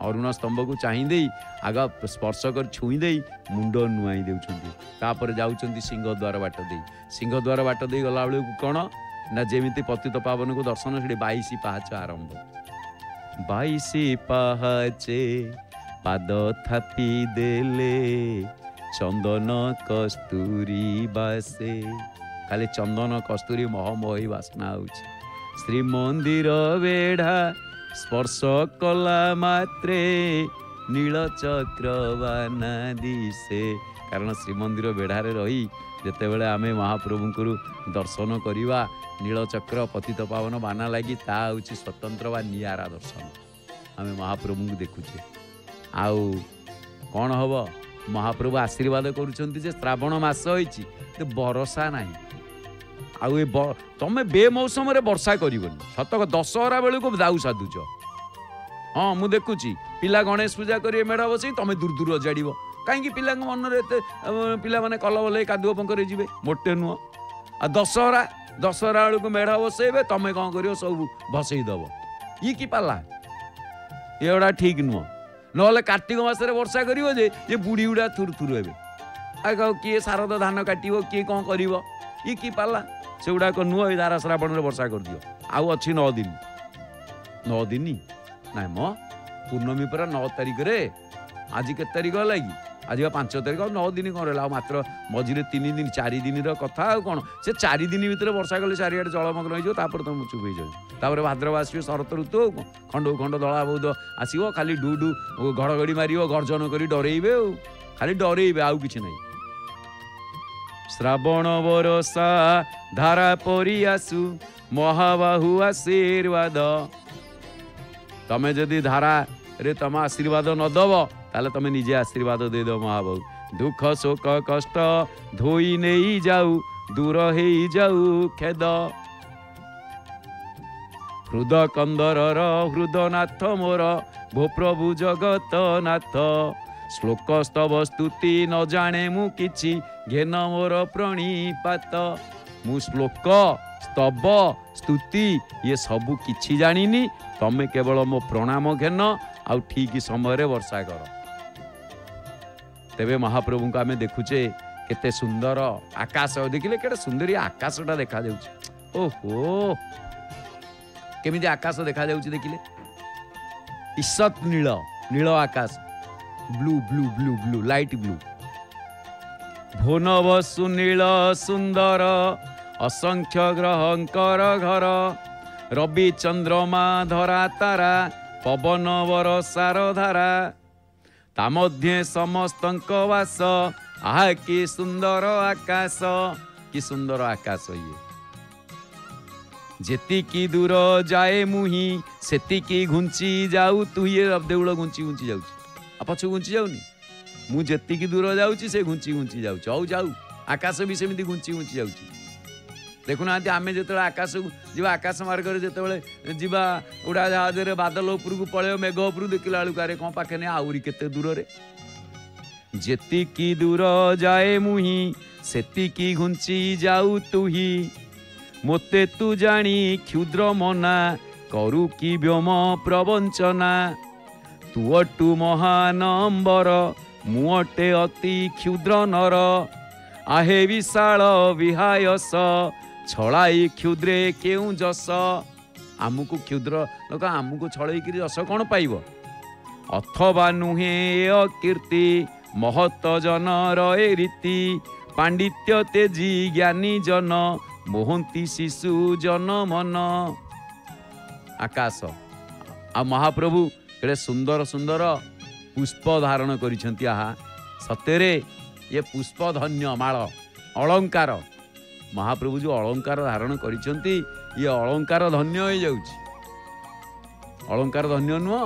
ଅରୁଣ ସ୍ତମ୍ଭକୁ ଚାହିଁ ଦେଇ ଆଗ ସ୍ପର୍ଶ କରି ଛୁଇଁ ଦେଇ ମୁଣ୍ଡ ନୁଆଇଁ ଦେଉଛନ୍ତି। ତାପରେ ଯାଉଛନ୍ତି ସିଂହଦ୍ୱାର ବାଟ ଦେଇ। ସିଂହଦ୍ୱାର ବାଟ ଦେଇ ଗଲାବେଳକୁ କ'ଣ ନା ଯେମିତି ପତିତ ପାବନକୁ ଦର୍ଶନ, ସେଠି 22 ପାହାଚ ଆରମ୍ଭ। 22 ପାହାଚେ ପାଦ ଥାପି ଦେଲେ, ଚନ୍ଦନ କସ୍ତୁରୀ ବାସେ। ଖାଲି ଚନ୍ଦନ କସ୍ତୁରୀ ମହମହି ବାସ୍ନା ହେଉଛି। ଶ୍ରୀମନ୍ଦିର ବେଢ଼ା ସ୍ପର୍ଶ କଲା ମାତ୍ରେ, ନୀଳଚକ୍ରବାନା ଦିଶେ। କାରଣ ଶ୍ରୀମନ୍ଦିର ବେଢ଼ାରେ ରହି ଯେତେବେଳେ ଆମେ ମହାପ୍ରଭୁଙ୍କର ଦର୍ଶନ କରିବା, ନୀଳଚକ୍ର ପତିତ ପାବନ ବାନା ଲାଗି, ତା ହେଉଛି ସ୍ୱତନ୍ତ୍ର ବା ନିଆରା ଦର୍ଶନ। ଆମେ ମହାପ୍ରଭୁଙ୍କୁ ଦେଖୁଛେ। ଆଉ କ'ଣ ହେବ? ମହାପ୍ରଭୁ ଆଶୀର୍ବାଦ କରୁଛନ୍ତି ଯେ ଶ୍ରାବଣ ମାସ ହେଇଛି, ବର୍ଷା ନାହିଁ। ଆଉ ତମେ ବେମୌସମରେ ବର୍ଷା କରିବନି। ସତ ଦଶହରା ବେଳକୁ ଦାଉ ସାଧୁଛ, हाँ मु देखुची पिला गणेश पूजा करिए मेढ़ बसई तमे दूर दूर अजाड़िब कहीं पिला मन पिला माने कल बोले कादुआ पंकरे जीवे मोटे नुह आ दशहरा दशहरा बेलू मेढ़ बसैबे तमे कौन कर सब भसई दब ये कि पाला ये गुड़ा ठीक नुह ना कार्तिक मासरे वर्षा करिवो जे बुढ़ी गुड़ा थुर थुर हे किए शारद धान काटिब किए कौन कर ये कि पाला से गुड़ाक नुह धारा श्रावण में वर्षा कर दियो आउ अच्छी 9 दिन 9 दिन ना म पूर्णमी पर 9 तारिख रे आज के तारिख लगी आज 5 तारिख 9 दिन कौन रहा मात्र मझे 3 दिन 4 दिन कथा कौन से 4 दिन भितर वर्षा कले चारिआडे जलमग्न हो तुम चुप हो जाए भाद्रव आस शरत ऋतु खंड खंड दला बौद आसो खाली डू डू घड़घड़ी मार गर्जन कर डरइबे खाली डरइबे आउ कि नहीं श्रावण बरसा धारा परी आसु महाबाहु आशीर्वाद तमे जदि धारा रे तम आशीर्वाद न दब ताले तमे निजे आशीर्वाद दे दो महाबाहु दुख शोक कष्ट धोई नहीं जाऊ दूर हे जाऊ खेद हृद कंदर हृदनाथ मोर भो प्रभु जगत नाथ श्लोक स्तव स्तुति न जाने मु किछि घेन मोर प्रणिपात मु श्लोक स्तव स्तुति ये सबू किछि जानिनी तमे केवल मो प्रणाम घेन आउ ठीक समय वर्षा कर तेबे महाप्रभु को आमे देखुचे केते सुंदर आकाश देखिले केते सुंदरी आकाशटा देखा जाउछि ओहो केमिति आकाश देखा जाउछि देखिले ईषत नील नील आकाश blue blue blue blue light blue भुवन सुनील सुंदर असंख्य ग्रहंकर घर रवि चंद्रमा धरा तारा पवन बरसार धारा ता मध्य समस्तंक वास आहा कि सुंदर आकाश कि सुंदर आकाश ये जेतिकी दूर जाए मुही सेतिकी घुंची जाऊ तू ये देउल घुंची घुंची जाऊ पछ घुंची जाऊनी मु जेतिकी दूर जाऊची से घुंची घुंची जाऊची औ जाऊ आकाश भी सेमिति घुंची घुंची जाऊची देखुना आमे जो आकाश जा आकाश मार्ग जो जा उड़ा जहाज बादल उपरकू पलैब मेघ उपरू देखला बेलू कार कौन पाखे नहीं आहरी केते दूर रे जेतिकी दूर जाए मुही सेतिकी घुंची जाऊ तुही मोते तू जानी क्षुद्र मना करू कि व्योम प्रवंचना तू अटू महानंबर मुटे अति क्षुद्र नर आहे विशाल विहायस छड़ाई क्षुद्रे केउ जस आमको क्षुद्र लोक आमको छड़ाई जस कौन पाइब अथवा नुहे कीर्ति महत जन रे रीति पांडित्य तेजी ज्ञानी जन मोहंती शिशु जन मन आकाश आ महाप्रभु केड़े सुंदर सुंदर पुष्प धारण करिसेंती आहा सतेरे ये पुष्प धन्य माल अलंकार महाप्रभु जो अलंकार धारण करिसेंती ये अलंकार धन्य हो जाउची अलंकार धन्य नुह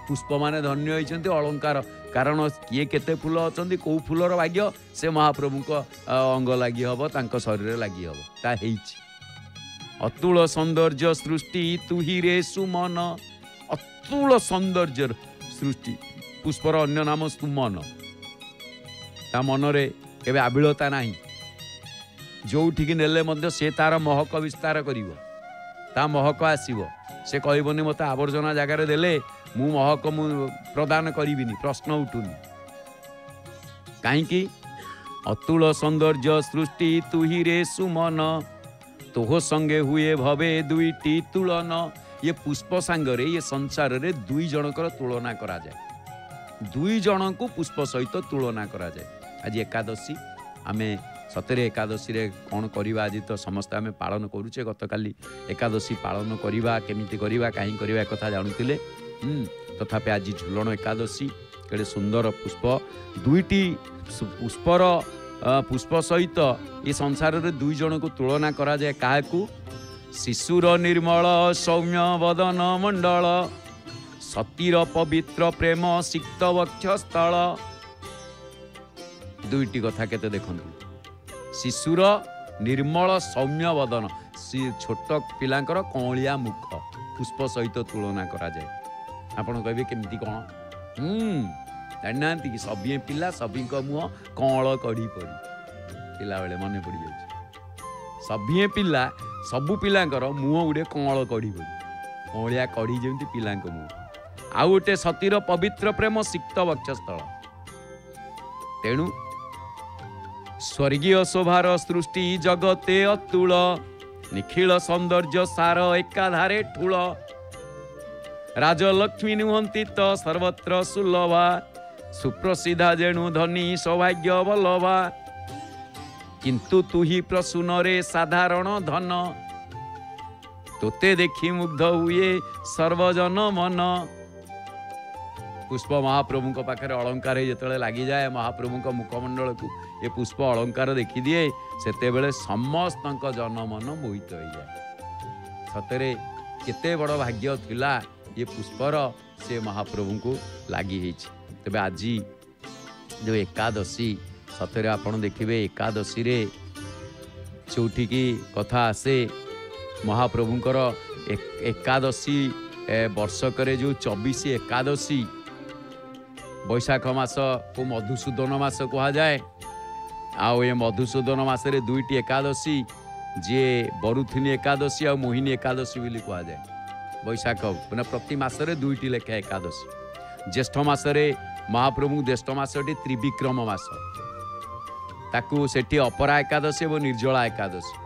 पुष्प माने धन्य होइसेंती अलंकार कारण किए केते फूल अछंती को फूलर भाग्य से महाप्रभु को अंग लागि हबो तांको शरीर लागि हबो ता हेइची अतुल सौंदर्य सृष्टि तुही रे सुमन अतुल सौंदर्य सृष्टि पुष्पर अन्य नाम सुमन ता मनरे केबे आबिलता नाही जोठिक नेले मध्य से तार महक विस्तार करिवो ता महक आसीबो से कहबोनी मते आवर्जना जगार देले मु महक मु प्रदान करिबिनी प्रश्न उठुनी काईकी अतुल सौंदर्य सृष्टि तुही रे सुमन तोह संगे हुए भवे दुईटी तुलन ये पुष्प सांगरे ये संसार रे दुई जनकर तुलना करा जाए दुई जन को पुष्प सहित तुलना करा जाए आज एकादशी आमे सतरे एकादशी रे कौन करवा आज तो समस्त आमे पालन करूचे गतकाली एकादशी पालन करवा केमिति करवा काई करवा एक कथा जानुतिले तथापि आज झुलन एकादशी केड़े सुंदर पुष्प दुईटी पुष्पर पुष्प सहित ये संसार रे दुई जन को तुलना करा जाए काहाकू शिशुर निर्मल सौम्य वदन मंडल सतीर पवित्र प्रेम सिक्त वक्ष स्थल दुईटी कथा केते देखंतु शिशुर निर्मल सौम्य वदन छोट पिलांकर कौलिया मुख पुष्प सहित तुलना करा जाए आपण कहबे केमती कौन जाना कि सभी पिला सभी मुह कौल कढ़ी पड़ी पिला बेले मन पड़ जाए सभी पिला सबू पिलांकर मुह गुटे कौल कढ़ी पड़ी कौलिया कढ़ी जमी पिला मुह आउ गोटे सतीर पवित्र प्रेम सिक्त वक्षस्थल तेणु स्वर्गीय शोभार सृष्टि जगते अतुल निखिल सौंदर्य सार एकाधारे ठूल राजलक्ष्मी नुहंती तो सर्वत्र सुलभा सुप्रसिद्धा जेणु धनी सौभाग्य बल्लभा किंतु तु ही प्रसून रे साधारण धन तोते देखी मुग्ध हुए सर्वजन मन पुष्प महाप्रभु को पाखे अलंकार जो लगी जाए महाप्रभु मुखमंडल को ये पुष्प अलंकार देखी दिए सेते बेले समस्त जन मन मोहित हो जाए सतरे केते बड़ भाग्य थिला ये पुष्पर से महाप्रभु को लगी तेरे आज जो एकादशी सतरे आपण देखिए एकादशी रे चौटिकी कथा आसे महाप्रभुंकर एकादशी वर्षक जो 24 एकादशी बैशाख मास को मधुसूदन मास कह जाए आउ ये मधुसूदन मासरे दुईटी एकादशी जी बरुथिनी एकादशी आ मोहिनी एकादशी बोली कह जाए बैशाख मैंने प्रति मासरे दुईटी लेखा एकादशी ज्येष्ठ मासरे महाप्रभु ज्येष्ठ मासटी त्रिविक्रम मास ताकू सेठी अपरा एकादशी और निर्जला एकादशी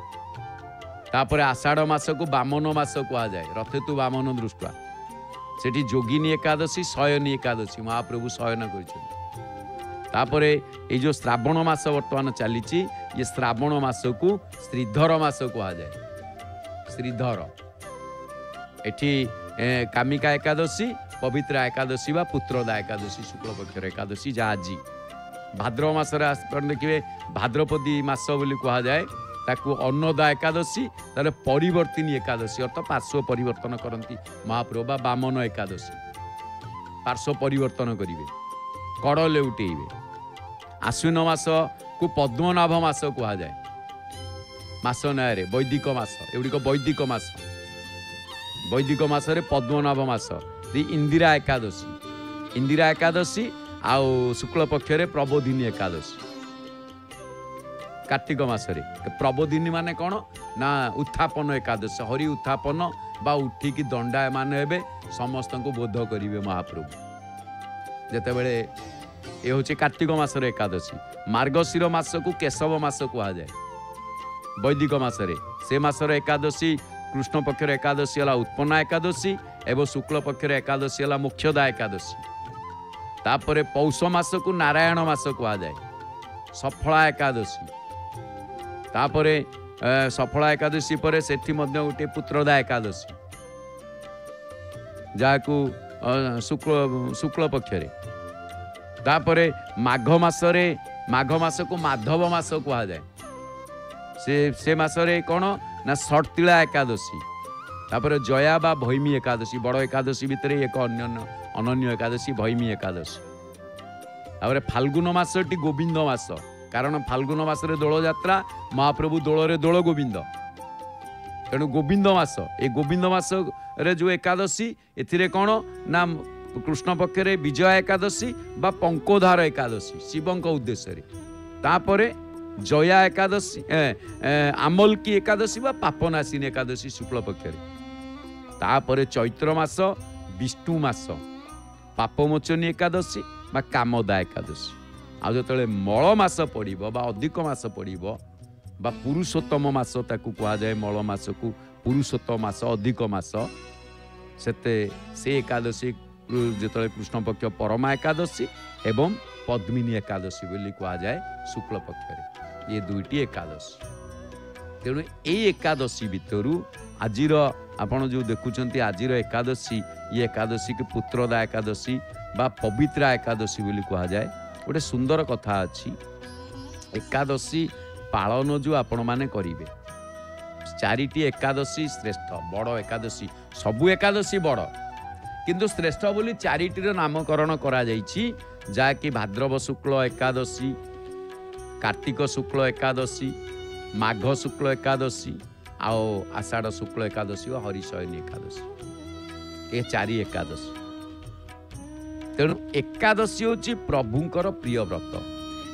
तापर आषाढ़ मास को बामन मास कह जाए रथेतु बामन दृष्टा सेठी जोगिनी एकादशी शयनी एकादशी महाप्रभु शयन कर जो श्रावण मास बर्तमान चली ये श्रावण मास को श्रीधर मास कह जाए श्रीधर एठी कामिका एकादशी पवित्र एकादशी व पुत्रदा एकादशी शुक्ल पक्षर एकादशी जहाँ आज भाद्रव मासरे देखिए भाद्रपदी मास बोली कह जाए ताकू अन्नदा एकादशी तार परिवर्तिनी एकादशी अर्थात पार्श्व परिवर्तन करती महाप्रभु बामन एकादशी पार्श्व परिवर्तन करेंगे कड़ लेउटेबे आश्विन मास को पद्मनाभ मास कह जाए मास नया वैदिक मास एगुड़िक वैदिक मासरे पद्मनाभ मास इंदिरा एकादशी आउ शुक्ल पक्षरे प्रबोधिनी एकादशी कार्तिक मासरे प्रबोधिनी माने कौन ना उत्थापन एकादशी हरि उत्थापन बा उठिकी दंडा मान हे समस्त को बोध करेंगे महाप्रभु जिते बड़े ये हूँ कार्तिक मासर एकादशी मार्गशीर मास को केशव मास कह जाए वैदिक मासरे से मासर एकादशी कृष्ण पक्षर एकादशी है उत्पन्ना एकादशी एवं शुक्ल पक्षर एकादशी है मोक्षदा एकादशी तापर पौष मास को नारायण मास कह जाए सफला एकादशी तापर सफला एकादशी पर सेठी मध्य गोटे पुत्रदा एकादशी जहाँ शुक्ल पक्षरे तापर माघ मास को माधव मास कह जाए से मासरे कौन ना षटतिला एकादशी तापर जया बा भैमी एकादशी बड़ एकादशी भितर एक अनन्य एकादशी भैमी एकादशी तापर फाल्गुन मासटी गोविंद मास कारण फाल्गुन मासरे दोल यात्रा महाप्रभु दोल दोल गोविंद तेणु गोविंद मास ये गोविंद मास रे जो एकादशी एथिरे कौन ना कृष्ण पक्षरे विजय एकादशी बा पंकोधार एकादशी शिवं उद्देश्य तापर जया एकादशी आमलकी एकादशी बा पापनाशिनी एकादशी शुक्ल पक्षरे तापर चैत्र मास विष्णु मास पापमोचनी एकादशी बा कामदा एकादशी आ जो मल मास पड़ो बा अधिक मास पड़ो बा पुरुषोत्तम मास ताकू कह जाए मल मास को पुरुषोत्तम मास अधिक मास से एकादशी जो कृष्ण पक्ष परमा एकादशी एवं पद्मिनी एकादशी बोली कह जाए शुक्ल पक्षरे ये दुईटी एकादशी तेणु ये एकादशी भितर आजिर आपण जो देखुंत आजिर एकादशी ये एकादशी की पुत्रदा एकादशी बा पवित्रा एकादशी बोली कह जाए गोटे सुंदर कथा अच्छी एकादशी पालन जो आपण माने करिवे चारिटी एकादशी श्रेष्ठ बड़ एकादशी सबु एकादशी बड़ किंतु श्रेष्ठ बोली चारिटीर नामकरण करा जाइछि जाकि भाद्रव शुक्ल एकादशी कार्तिक शुक्ल एकादशी माघ शुक्ल एकादशी आओ आषाढ़ शुक्ल एकादशी और हरिशयनी एकादशी ये चारि एकादशी तेणु एकादशी होची प्रभुंकर प्रिय व्रत।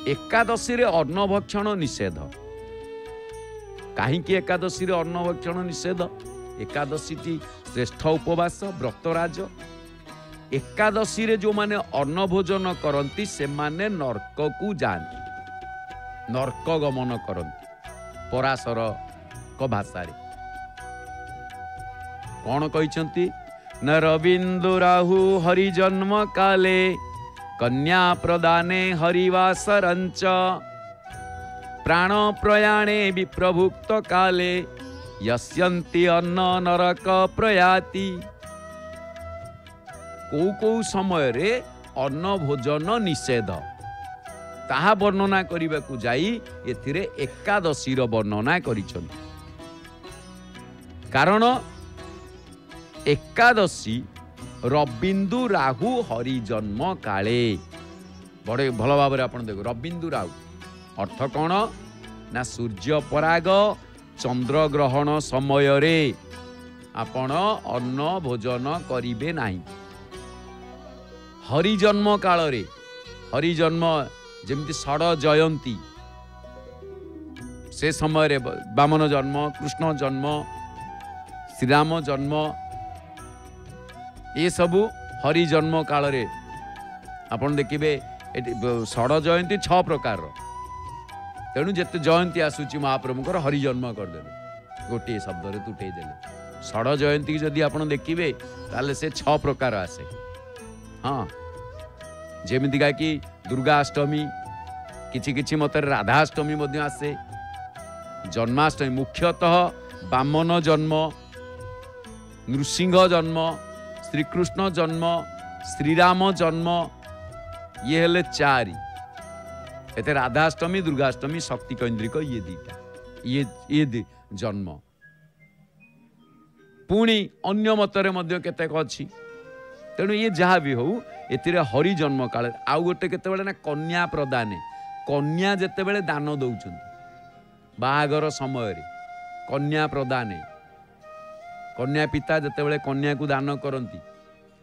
एकादशी रे अन्न भक्षण निषेध। कहीं एकादशी रे अन्न भक्षण निषेध? एकादशी टी श्रेष्ठ उपवास व्रतराज। एकादशी रे जो माने अन्न भोजन करती से माने नरक को जाती, नरक गमन करती। पराशर को भाषा कौन कहते? न रविंदु राहु हरि जन्म काले कन्या प्रदाने हरिवासरंच प्राण प्रयाणे विप्रभुक्त काले यस्यन्ति अन्न नरक प्रयाति। को समय रे अन्न भोजन निषेध ताहा वर्णना करने को जाई एथिरे एकादशी रो वर्णना करिछन। कारण एकादशी रविंदु राहु हरि जन्म काले बड़े भल भाव आपन देखो। रविंदु राहु अर्थ कौन ना सूर्य पराग चंद्र ग्रहण समय रे आपण अन्न भोजन करिवे नाही। हरि जन्म काल रे हरि जन्म जेमती षड जयंती से समय रे वामन जन्म, कृष्ण जन्म, श्रीराम जन्म, ये सबू हरि जन्म काल रे आपण देखिबे षड जयंती 6 प्रकार। तेणु जिते जयंती आसूची महाप्रभुंकर हरि जन्म करदेले गोटे शब्द रे तुटई देले। षड जयंती की जदि आपण देखिबे ताले से 6 प्रकार आसे। हाँ जेमितिका कि दुर्गाष्टमी, किछि किछि मत राधाष्टमी मध्य आसे, जन्माष्टमी मुख्यतः वामन जन्म, नृसिंह जन्म, श्रीकृष्ण जन्म, श्रीराम जन्म, ये हेले 4। एते राधाष्टमी, दुर्गाष्टमी, शक्ति केन्द्रिक ये दीटा ये जन्म। पुणी अन्य मतरे मध्य केतेक अछि। तेणु ये जहाँ भी हो एथिरे हरि जन्म काल। आउ गोटे केतेबेले ना कन्या प्रदाने, कन्या जेतेबेले दान दउछन बाहागर समय रे कन्या प्रदाने, कन्या पिता जेतेबेले कन्या को दान करंती,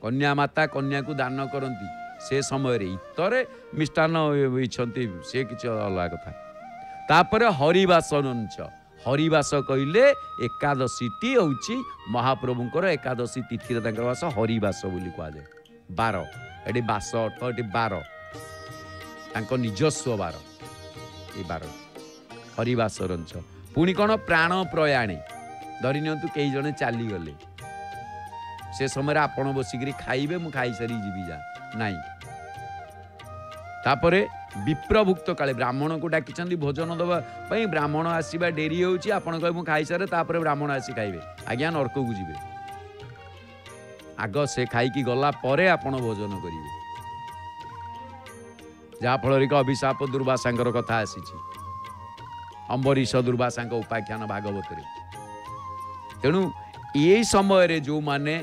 कन्या माता कन्या को दान करंती से समय रे इतरे मिष्टान होइछंती से किछ अलग कथा। तापरे हरिवासनंच हरिवास कहले एकादशी टी होउची महाप्रभुंकर एकादशी तिथि रे तांकर वास हरिवास बोली कहा जाय। 12 एडी वास अर्थ एडी 12 तांको निजस्व 12 ए 12 हरिवासरंच। पुणी कोन प्राण प्रयाणे धरि नियंतु कई जने चाली गले से समय आपण बसिकरी खाइबे मु खाई सारी जीवी जा नहीं। तापरे विप्रभुक्त काले ब्राह्मण को डाकिचंदी भोजन दबा पई ब्राह्मण आसीबा डेरी होउची आपण कहि मु खाई सारे तापरे ब्राह्मण आसी खाइबे आज्ञा नरक को जीवे। आग से खाई की गला परे आपण भोजन करिवे जा फल रे अभिशाप दुर्वासांकर कथा आसीची अम्बरीश दुर्वासांक उपाख्यान भागवत रे। तेणु ये समय रे जो माने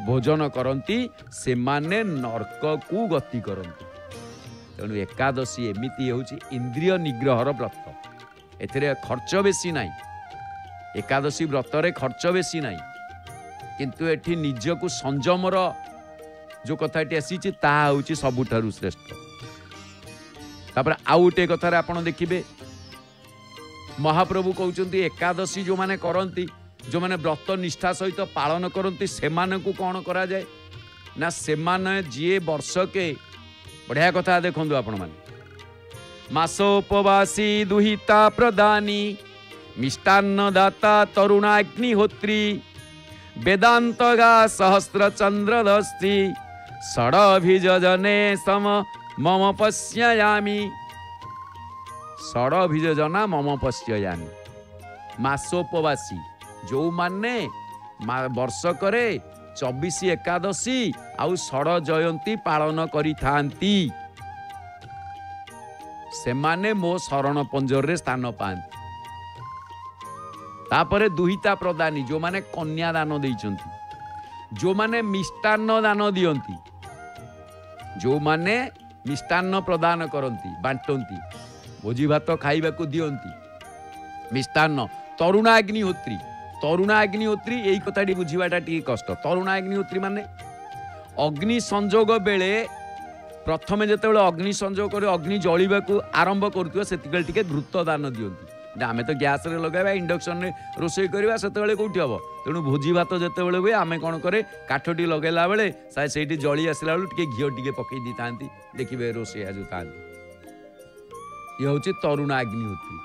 भोजन करती से माने नरक को गति करती। तेणु एकादशी एमिति होची इंद्रिय निग्रहर व्रत। एथिरे खर्च बेसी नाही, एकादशी व्रत रे खर्च बेसी नाही, किंतु एठी निजको संयमर जो कथाटी आसीची ताहा होची सबुठारु श्रेष्ठ। तापर आउटे कथारे आपण देखिबे महाप्रभु कहउचंती एकादशी जो माने करंती, जो माने व्रत निष्ठा सहित पालन करंती से माने को कोन करा जाय ना से माने जे वर्ष के बढ़िया कथा देखंदु आपण माने मासोपवासी दुहिता प्रदानी मिष्टान्न दाता तरुणाग्निहोत्री वेदांतगा सहस्र चंद्रदस्ति षडभिजने सम मम पश्यामि। षडभिजना मम पश्यामि मासोपवासी जो माने वर्ष करे 24 एकादशी आउ षड जयंती पालन करि थांती से माने मो शरण पंजर रे स्थान पांती। तापरे दुहिता प्रदानी जो माने कन्या दान देइचंती, जो माने मिष्टान्न दान दियंती, जो माने मिष्टान्न प्रदान करंती बांटंती भोजी भात खाइबा को दियंती मिष्टान्न। तरुणाग्निहोत्री, तरुणाग्निहोत्री यही कथाटी बुझीबाटा टी कष्ट। तरुणाग्निहोत्री माने अग्नि संजोग बेले प्रथमे जिते अग्नि संजोग कर अग्नि जलिबा को आरंभ करुवा से घृत दान दियंती आम तो गैस रे लगाइबा इंडक्शन रे रोषे करवा से कौटी हम तेणु भोजी भात जिते हुए आम कौन करे काठटी लगेला बेले से जली आसला बेलू घी टे पकई दी था देखिए रोषे जो था ये हूँ तरुण अग्निहोत्री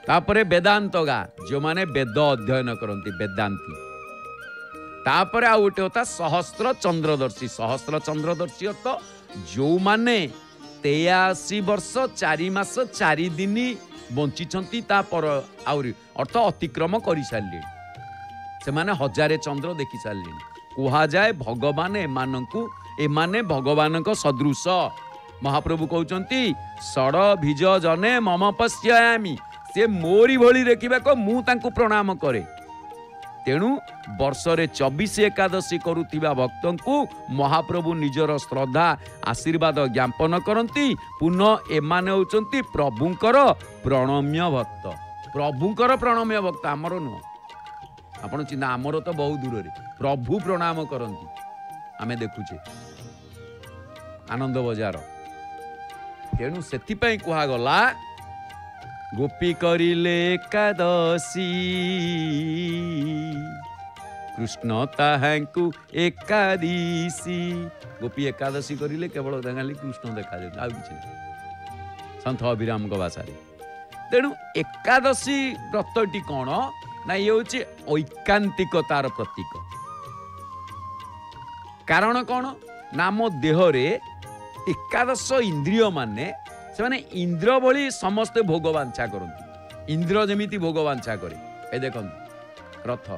तापरे वेदांत गा जो माने वेद अध्ययन करती वेदांती तापरे आ गोटे होता सहस्त्र चंद्रदर्शी अर्थ जो माने 83 वर्ष 4 मास 4 दिन बंची तापर आउरी अर्थ अतिक्रम कर सारे से माने 1000 चंद्र देखी सारे कहा जाए भगवान एमाने भगवान सदृश महाप्रभु कहते षड भिज जने मम पश्यामि से मोरी भली देखा को मु तांकु प्रणाम करे तेणु वर्षरे 24 एकादशी करुथिबा भक्तों को महाप्रभु निजर श्रद्धा आशीर्वाद ज्ञापन करती पुनः एमाने होचंती प्रभुंकर प्रणम्य भक्त प्रभुंकर प्रणम्य भक्त आमर नुह आपण चिंता आमर तो बहुत दूर रे प्रभु प्रणाम करती आमे देखुचे आनंद बजार तेणु सेथिपाई कुहा गला गोपी करिले एकादशी कृष्ण ताहांकु एकादशी गोपी एकादशी करिले केवल खाली कृष्ण देखा जाए आ किछि संत अभिराम भाषा तेणु एकादशी व्रतटी कौन ना ये हूँ ऐकांतिकतार प्रतीक कारण कौन ना मो देहरे एकादश इंद्रिय माने से माने इंद्र भली समस्ते भोग वांछा करती इंद्र जमीती भोग वांछा करे ए देख रथ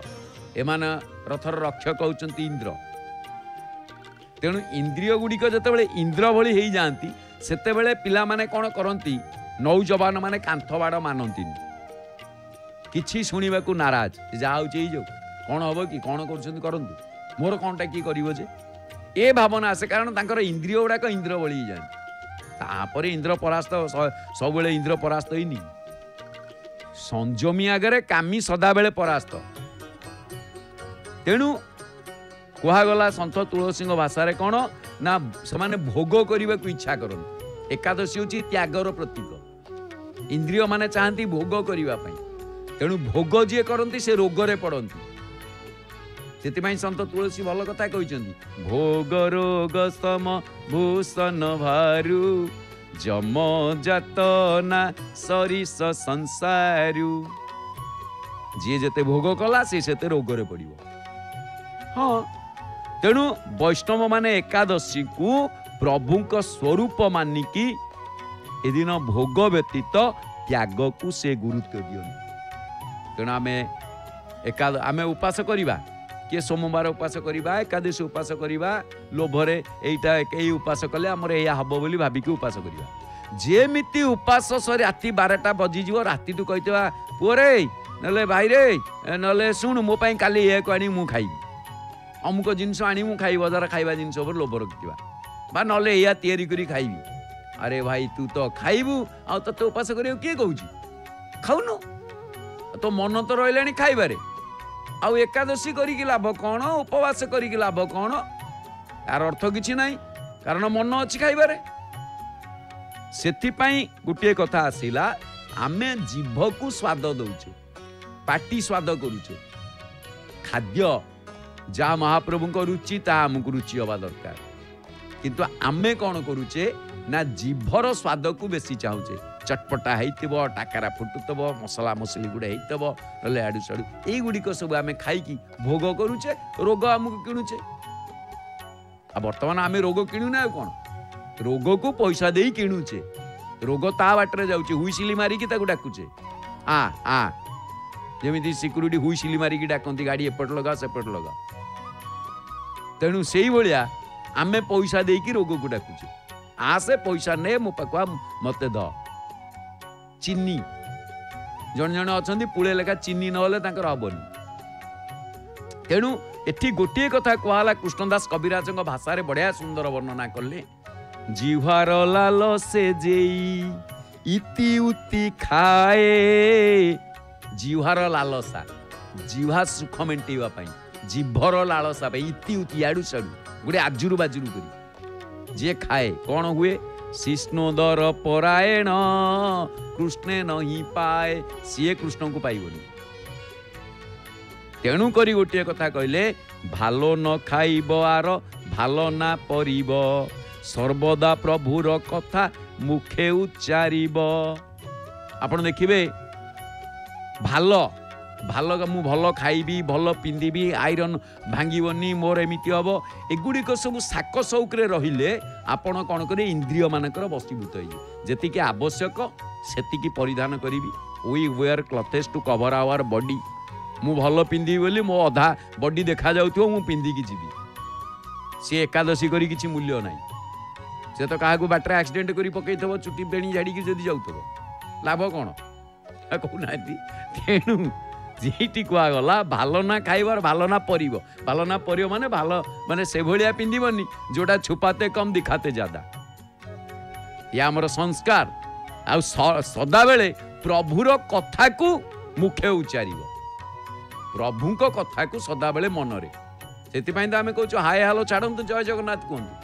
एमान रथर रक्षक होचंती इंद्र तेणु इंद्रिय गुड़िक जिते इंद्र भली हो जाती सेते बेले पिला माने कौन करती नौजवान माने कांथ बाड़ मानती किछि शुणा को नाराज जहाँ हो कौन हम कि कौन करतु मोर कौनटा किए कर ए भावना आसे कारण तांकर इंद्रिय गुड़ाक इंद्र भली जाए तापर इंद्र परास्त सब बेले इंद्र परास्त ही संजमी आगे कामी सदा बेले परास्त तेणु कहगला संत तुलसी भाषा कौन ना से भोग करने को इच्छा करते एकादशी हूँ त्यागर प्रतीक इंद्रिय माने चाहती भोग करने तेणु भोग जी करती से रोगरे पड़ती से संत तुलसी भल कथा कहते भोग रोग सम भूषण भारू जम जातना सरिस संसारू जी जेते भोग कला से रोगरे पड़ो हाँ तेणु वैष्णव माने एकादशी को प्रभु स्वरूप मानिकी एदिन भोग व्यतीत त्याग को से गुरुत्व दियंती तेणु आमे उपास करिबा किए सोमवार उपास करवा एकादशी उपास करवा लोभरे एटा कई उपास कले आमर या हम बोली भाविकी उपास करवा जेमिति उपास राति 12टा बजीज राति तू कहते पुअरे नले भाई रे नले शुण मो पाई काली ये को आनी मु खाइबी अमुक जिनस आनी मु खाई बजार खाइबा जिनस उपर लोभ रखिबा बा नले या तयारी करी खाइबी अरे भाई तू तो खाइबू आ तते उपास करियो किए कहूची खाउनो तो मन तो रहलानी खाइबारे आउ एकादशी करिकी लाभ कौन उपवास करिकी लाभ कौन यार अर्थ किछि नाही कारण मन अच्छी खाइबारे सेथिपाई गोटे कथा आसिला आमे जीभ को स्वाद दउचे पाटी स्वाद करूचे खाद्य जा महाप्रभु को रुचि ता हमको रुचि हवा दरकार किंतु आमे कौन करूचे ना जीभर स्वाद को बेसी चाहूचे चटपटा होइतिबो टाकारा फुटुतबो मसला मसली गुडे होइतबो नले आडू साडू एई गुडी को सब आमे खाई की भोग करूचे रोग हमको किणुचे आ वर्तमान आमे रोग किणु ना कोन रोग को पैसा देई किणुचे रोग ता बाटरे जाउचे हुइसिली मारी की ताकू डाकुचे आ जेमिति सिक्युरिटी हुइसिली मारी की डाकंती गाड़ी एपट लगा सेपट लगा तेणु सेई भलिया आमे पैसा देई की रोग को डाकुचे आ से पैसा ने मो पकवा मते द चीनी जन जन अच्छा पुले लेखा चीनी नहले हेनी तेणु एठी गोटे कथा कहला कृष्णदास कविराज भाषा रे बढ़िया सुंदर वर्णना कले जिह्वार लाल से जेई इति उति खाए जिह्वार लालसा जिह्वा सुख मेंटेवा जीभर लालसा इति उति याडू साडू गोटे आजुरू बाजुरू करी जे खाए कौन हुए शिष्णोदर परायण कृष्णे नहीं पाए सीए कृष्ण को पाइबनी। तेणु करी गोटे कथा कहले भालो न खाइब आर भालो ना परिब सर्वदा प्रभुर कथा मुखे उच्चारिब। आपण देखिबे भालो भालो मु भल खाइबी भल पिंधिबी आयरन भांगीबनी मोर एमिति हम एगुड़िक सब साक सौकरे रहिले आपण कौन करे इंद्रिय मानकर बसीभूत जेतिकी आवश्यक सेतिकी परिधान करिबी। We wear clothes to cover our body मु भल पिंधि बोली मो अधा बॉडी देखा जाउथियो मु पिंधिकी जीवी सी एकादशी करी किछि मूल्य नाही। से तो काहाकू बाटर एक्सीडेंट करी पकईथबो चुटी बेणी झाड़ी जदि जाउथबो लाभ कौन कहूना। तेणु जेठी कहगला भालो ना खाइबार भालो ना परिब भालो ना परिब माने भालो माने से भलिया पिंधिबनी जोटा छुपाते कम दिखाते ज्यादा। या हमर संस्कार आ सदा बेले प्रभुर कथा को मुखे उच्चारिब प्रभुंक कथा को सदा बेले मनरे सेति पई त आमे कहूछ हाय हालो छाडंतु जय जगन्नाथ कहंतु।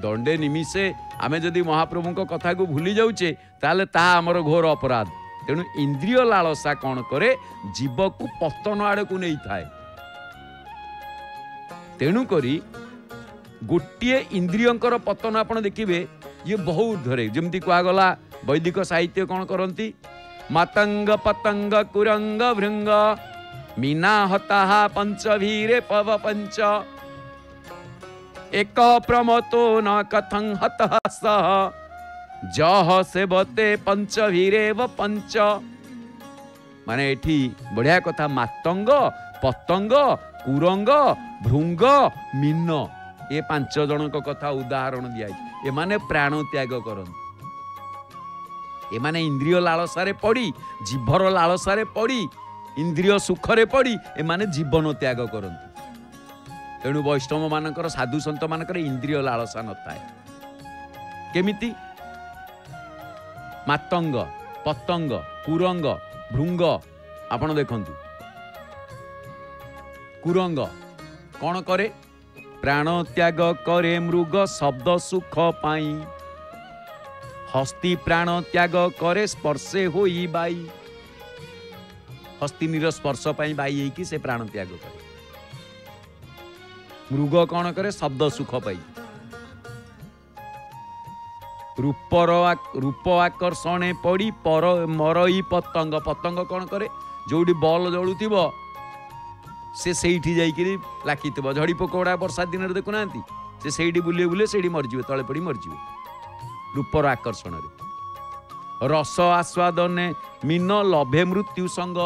दंडे निमिषे आमे जदि महाप्रभुंक कथा को भूली जाउचे ताले ताहा हमर घोर अपराध। तेणु इंद्रिय लालसा कौन करे जीव को पतन आड़ को नहीं थाए। तेणु करी गोटे इंद्रियंकर पतन आपण देखिबे ये बहुत धरे जमती कहगला वैदिक साहित्य कौन करती मतंग पतंग कुरंग भृंग मीना हताहा पंचभीरे पव पंच एक प्रमतो न कथं हतः सह जह सेवते पंचभीरेव पंच माने एठी बढ़िया कथा मातंग पतंग कुरंग भृंग मीन ये 5 जनक कथा उदाहरण दिया ए माने प्राण त्याग करन ए माने इंद्रिय लालसारे पड़ी जीभर लालसारे पड़ी इंद्रिय सुखरे पड़ी ए माने जीवन त्याग करन। तेणु वैष्णव मानकर साधु संत मानकर इंद्रिय लालसा न थाए केमिति मातंग पतंग कुरंग भृंग आपण देखंतु कुरंग कौन करे प्राण त्याग करे मृग शब्द सुख पाई हस्ती प्राण त्याग करे स्पर्शे होई बाई हस्तिनीर स्पर्श पाई बाई कि से प्राण त्याग करे। मृग कौन करे शब्द सुख पाई रूप आकर्षणे पड़ी पर मरई पतंग पतंग कौन करे जोड़ी बॉल जलुथिबो से सेठी जाइकिरी लाखिथिबो झड़ी पकोड़ा वर्षा दिन रे देखुना से सेठी बुले बुले सेठी मरजिबे तळे पड़ी मरजिबे रूपर आकर्षण रस आस्वादने मीन लभे मृत्यु संग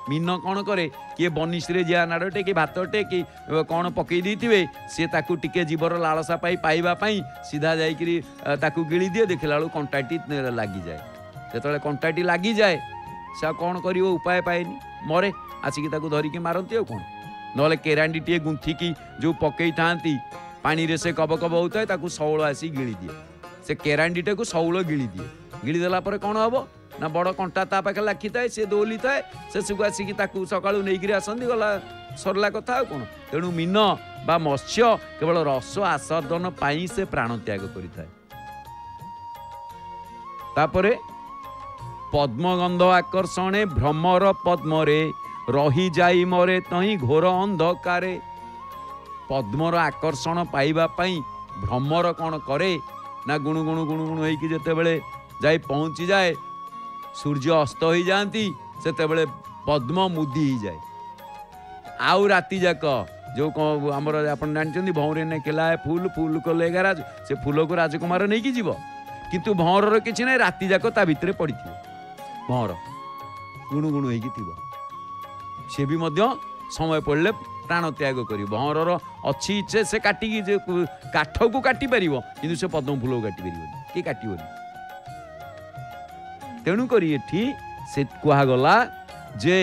मीन कौन करे किए बनिश्रे जिया नाड़टे कि भातटे कि कौन पकई देथिबे से ताकू टिके जीवर लालसा पाई पाइबा पाई सीधा जाइकिरी ताकू गिली दिए देखला बेलू कंटाटी लागी जाए जेतले कंटाटी लागी जाए से कौन करिवो उपाय पाएनी मरे आसिकी ताकू धरिकी मारती कौन नले केरांडी टे गुंथिकी जो पकई थांती पानी रे से कब कब होता है ताकू सौल आसी गिली दिए से केरांडीटे को सौल गिली दिए गिली देला पर कौन हम ना बड़ कंटा ता पाखे लाखी थाए से दौली थाए से सुख आसिकी ताकू सकाळू नहींकरी आसंती गला सरला कथा कौन। तेणु मीन बा मत्स्य केवल रस आस्वादन पाई से प्राण त्याग करिथाए। तापरे पद्मगंध आकर्षणे भ्रमर पद्मरे रही जाई मरे तही घोर अंधकारे पद्मर आकर्षण पाइबा पाई भ्रमर कौन करे ना गुणु गुणु गुणु गुणु होइकी जेतेबेले जाई पहुंची जाए सूर्य अस्त हो जाती से पद्म मुदी ही जाए आउ राति जाक जो आमर आप जानते भौरे ने केला है फूल फूल को लेगा राज से फूल को राजकुमार नहीं कि जीव किंतु भौर किसी ना राति जाक ता भितर पड़ी भौर गुणु गुणु हो सी भी समय पड़े प्राण त्याग कर भौर अच्छी इच्छे से काटिकी काठ को काटी पार कि से पद्म फूल को काटी पार कि काटबनी। तेणुक से कहगला जे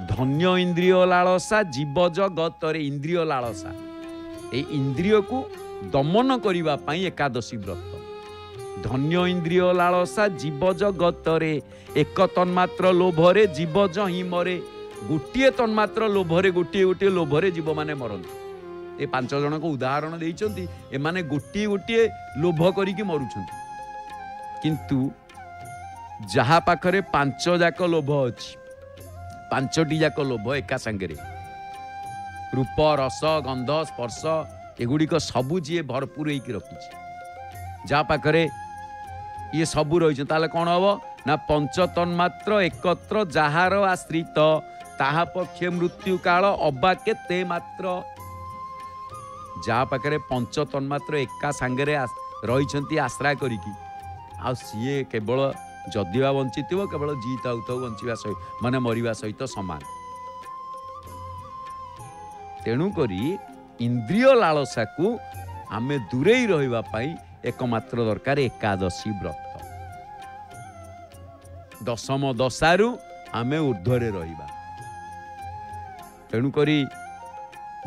धन्य इंद्रिय लालसा जीव जगत इंद्रिय लालसा ए इंद्रिय को दमन करिबा पई एकादशी व्रत धन्य इंद्रिय लालसा जीव जगत एक तन्मात्र लोभरे जीव जही मरे गोटे तन्मात्र लोभरे गोटे गोटे लोभरे जीव माने मरନ୍ତି। ए 5 जन को उदाहरण देइचंती ए माने गोटे गोटे लोभ करिकि मरुछंती। किंतु जहा पाखरे 5 जाक लोभ अछि 5टी जाक लोभ एका संगे रूप रस गंध स्पर्श एगुड़िक सबू जी भरपूर होकर रखी जहाँ पाखरे ये सबू रही ताले कौन हम ना पंच तन्मात्र एकत्र जार आश्रित ताहा पक्षे मृत्यु काल अबा केते मात्र जहाँ पाखरे पंच तन्मात्र एका सांगे रही आश्रय करिकी आ सीए केवल जदिवा बंची केवल जीता बंचा सहित माने मरिबा सहित समान। तेणुकरी इंद्रिय लालसा को आमे दूरे रहिबा पाई एकमात्र दरकार एकादशी व्रत। दशम दशारु आमे ऊर्ध्वरे रहिबा। तेणुकरी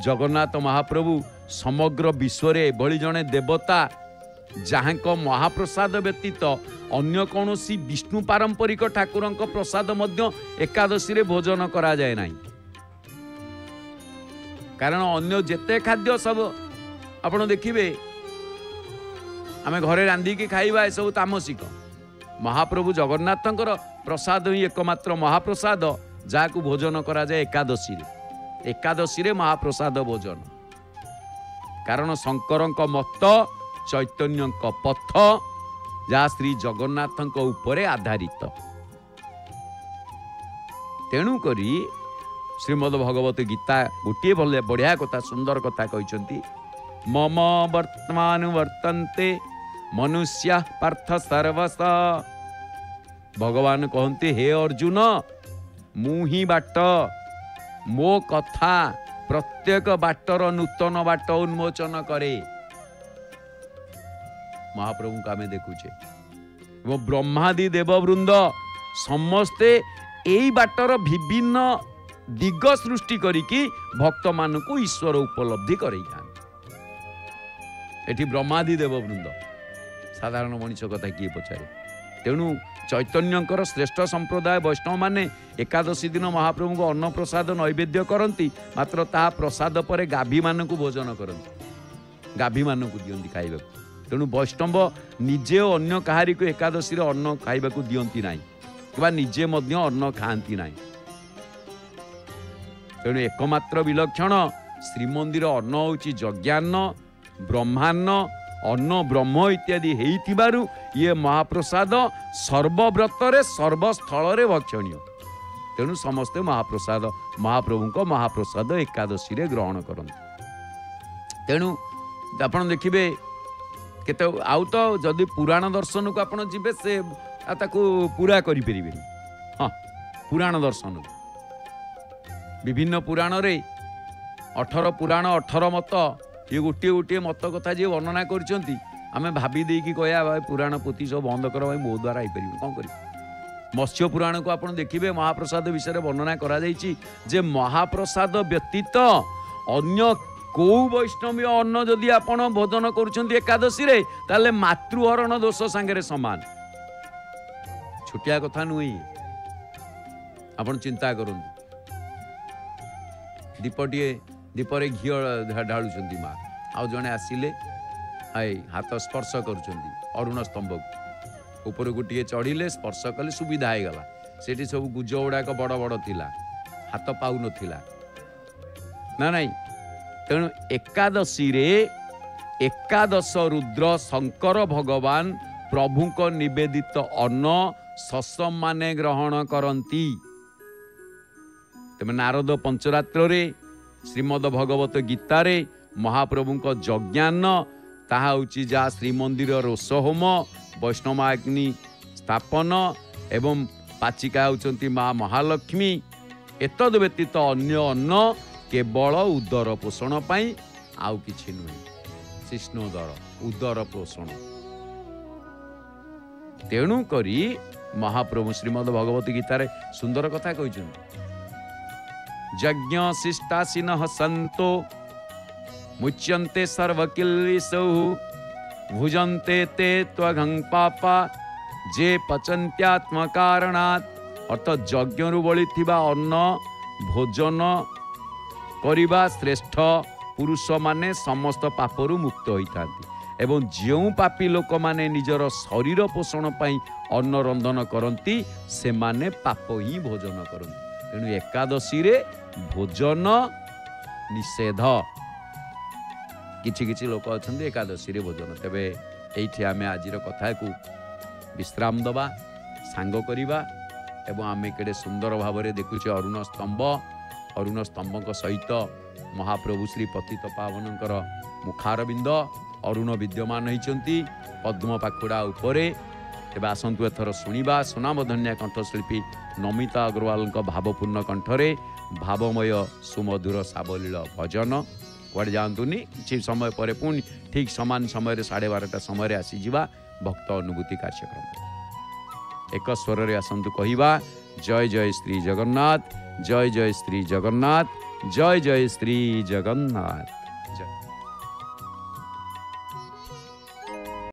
जगन्नाथ महाप्रभु समग्र विश्व रे बळी जणे देवता जहाँक महाप्रसाद व्यतीत अन्य कौनसी विष्णु पारंपरिक ठाकुरंक प्रसाद मध्य एकादशी रे भोजन करा जाए नाही। कारण अन्य जेते खाद्य सब आपण देखिबे आमे घरे रांधिकी खाइबा ए सब तामसिक। महाप्रभु जगन्नाथंकर प्रसाद ही एकमात्र महाप्रसाद जाकु भोजन करा जाए एकादशी रे। एकादशी रे महाप्रसाद भोजन कारण शंकरंक मत चैतन्यंक पथ जहाँ श्री जगन्नाथंक उपरे आधारित। तेणुकरी श्रीमद् भगवत गीता गोटे बढ़िया कथा सुंदर कथा कहते मम वर्तमान वर्तन्ते मनुष्य पार्थ सर्वस। भगवान कहते हे अर्जुन मु ही बाट मो कथा प्रत्येक बाटर नूतन बाट उन्मोचन करे। महाप्रभु को आमे देखुचे वो ब्रह्मादि देववृंद समस्ते एई बाटर विभिन्न दिग सृष्टि करिकी भक्त मान को ईश्वर उपलब्धि करई था। एठी ब्रह्मादि देववृंद साधारण मनुष्य कथा किए पचारे। तेणु चैतन्यंकर श्रेष्ठ संप्रदाय वैष्णव माने एकादशी दिन महाप्रभु को अन्न प्रसाद नैवेद्य करती मात्र ता प्रसाद पर गाभी मान को भोजन करती गाभी मान को दियंती खाइबा। तेणु वैष्णव निजे अन्य कहारी को एकादशी रे अन्न खाइबा को दियंती नाही कि निजे मध्य अन्न खाआंती नाही। तेणु एकमात्र विलक्षण श्रीमंदिर अन्न होची यज्ञान्न ब्रह्मान्न अन्न ब्रह्म इत्यादि हेइथिबारु ये महाप्रसाद सर्वव्रत रे सर्वस्थल रे भक्षणीय। तेणु समस्ते महाप्रसाद महाप्रभु को महाप्रसाद एकादशी रे ग्रहण करन। तेणु आपण देखिबे केते आउ तो जदि पुराण दर्शन को आपण जिबे से ताकू पूरा करि परिबे। हां पुराण दर्शन विभिन्न पुराण रे 18 पुराण 18 मत ये गोटे गोटे मत कथा जी वर्णना करछंती आमे भाभी देकी कहया भाई पुराण पोथी सब बंद कर भाई मो द्वारा आई परिबे कोन करी। मत्स्य पुराण को आपण देखिबे महाप्रसाद विषय रे वर्णना करा जायछि जे महाप्रसाद व्यतीत अन्य को वैष्णवी अन्न जदि आपण भोजन करुछंती एकादशी रे ताले मातृहरण दोष संगे समान। छोटिया कथा नुई आपण चिंता करन। दीपटिए दीपरे घी ढालुचंती माँ आउ जने आसिले हाय हाथ स्पर्श करुचंती अरुण स्तंभ ऊपर को टिके चढ़िले स्पर्श कले सुविधा हो गला। सेठी सब गुज गुड़ाक बड़ बड़ थिला हाथ पाउ नथिला ना नहीं। तेणु एकादशी रे एकादश रुद्र शंकर भगवान प्रभु को निवेदित अन्न ससम माने ग्रहण करती। तेमे नारद पंचरात्र रे श्रीमद् भगवत गीता रे महाप्रभु को यज्ञान्न ताहा होची जा श्रीमंदिर रोष होम वैष्णवाग्नि स्थापन एवं पाचिका होचंती माँ महालक्ष्मी। एतद व्यतीत अन्य अन्न केवल उदर पोषण पाई आउ किछि नुहे शिष्णोदर उदर पोषण। तेणु करी महाप्रभु श्रीमद् भगवत गीता रे सुंदर कथा कहिछन्ति यज्ञ शिष्टासीनः सन्तो मुच्यन्ते सर्वकिल्बिषौ भुजन्ते ते त्वघं पापा जे पचन्त्यात्म कारणात्। अर्थात यज्ञ रु बळी थिबा अन्न भोजन करिबा श्रेष्ठ पुरुष माने समस्त पापरू मुक्त होता एवं जो पापी लोक माने निजर शरीर पोषण पाई अन्न रंधन करती से माने पाप ही भोजन करती तेणु एकादशी रे भोजन निषेध किछि किछि लोक अच्छा एकादशी रे भोजन तेबे एठी आमे आजिर कथा को विश्राम दबा सांग करिबा एवं आमे केडे सुंदर भाव में देखुचे अरुण स्तंभ सहित महाप्रभु श्री पतित पावनकर मुखारबिंद अरुण विद्यमान होती पद्म पाखुड़ा उपरे तेज आसतु एथर शुणा सुनामधन्या कंठशिल्पी नमिता अग्रवाल भावपूर्ण कंठरे भावमय सुमधुर सावलील भजन कुआड़े जातुनि कि समय पर पुणी ठीक समान समय 12:30 समय आसीजा भक्त अनुभूति कार्यक्रम एक स्वर रे आसतु कहवा जय जय श्री जगन्नाथ जय जय श्री जगन्नाथ जय जय श्री जगन्नाथ जय।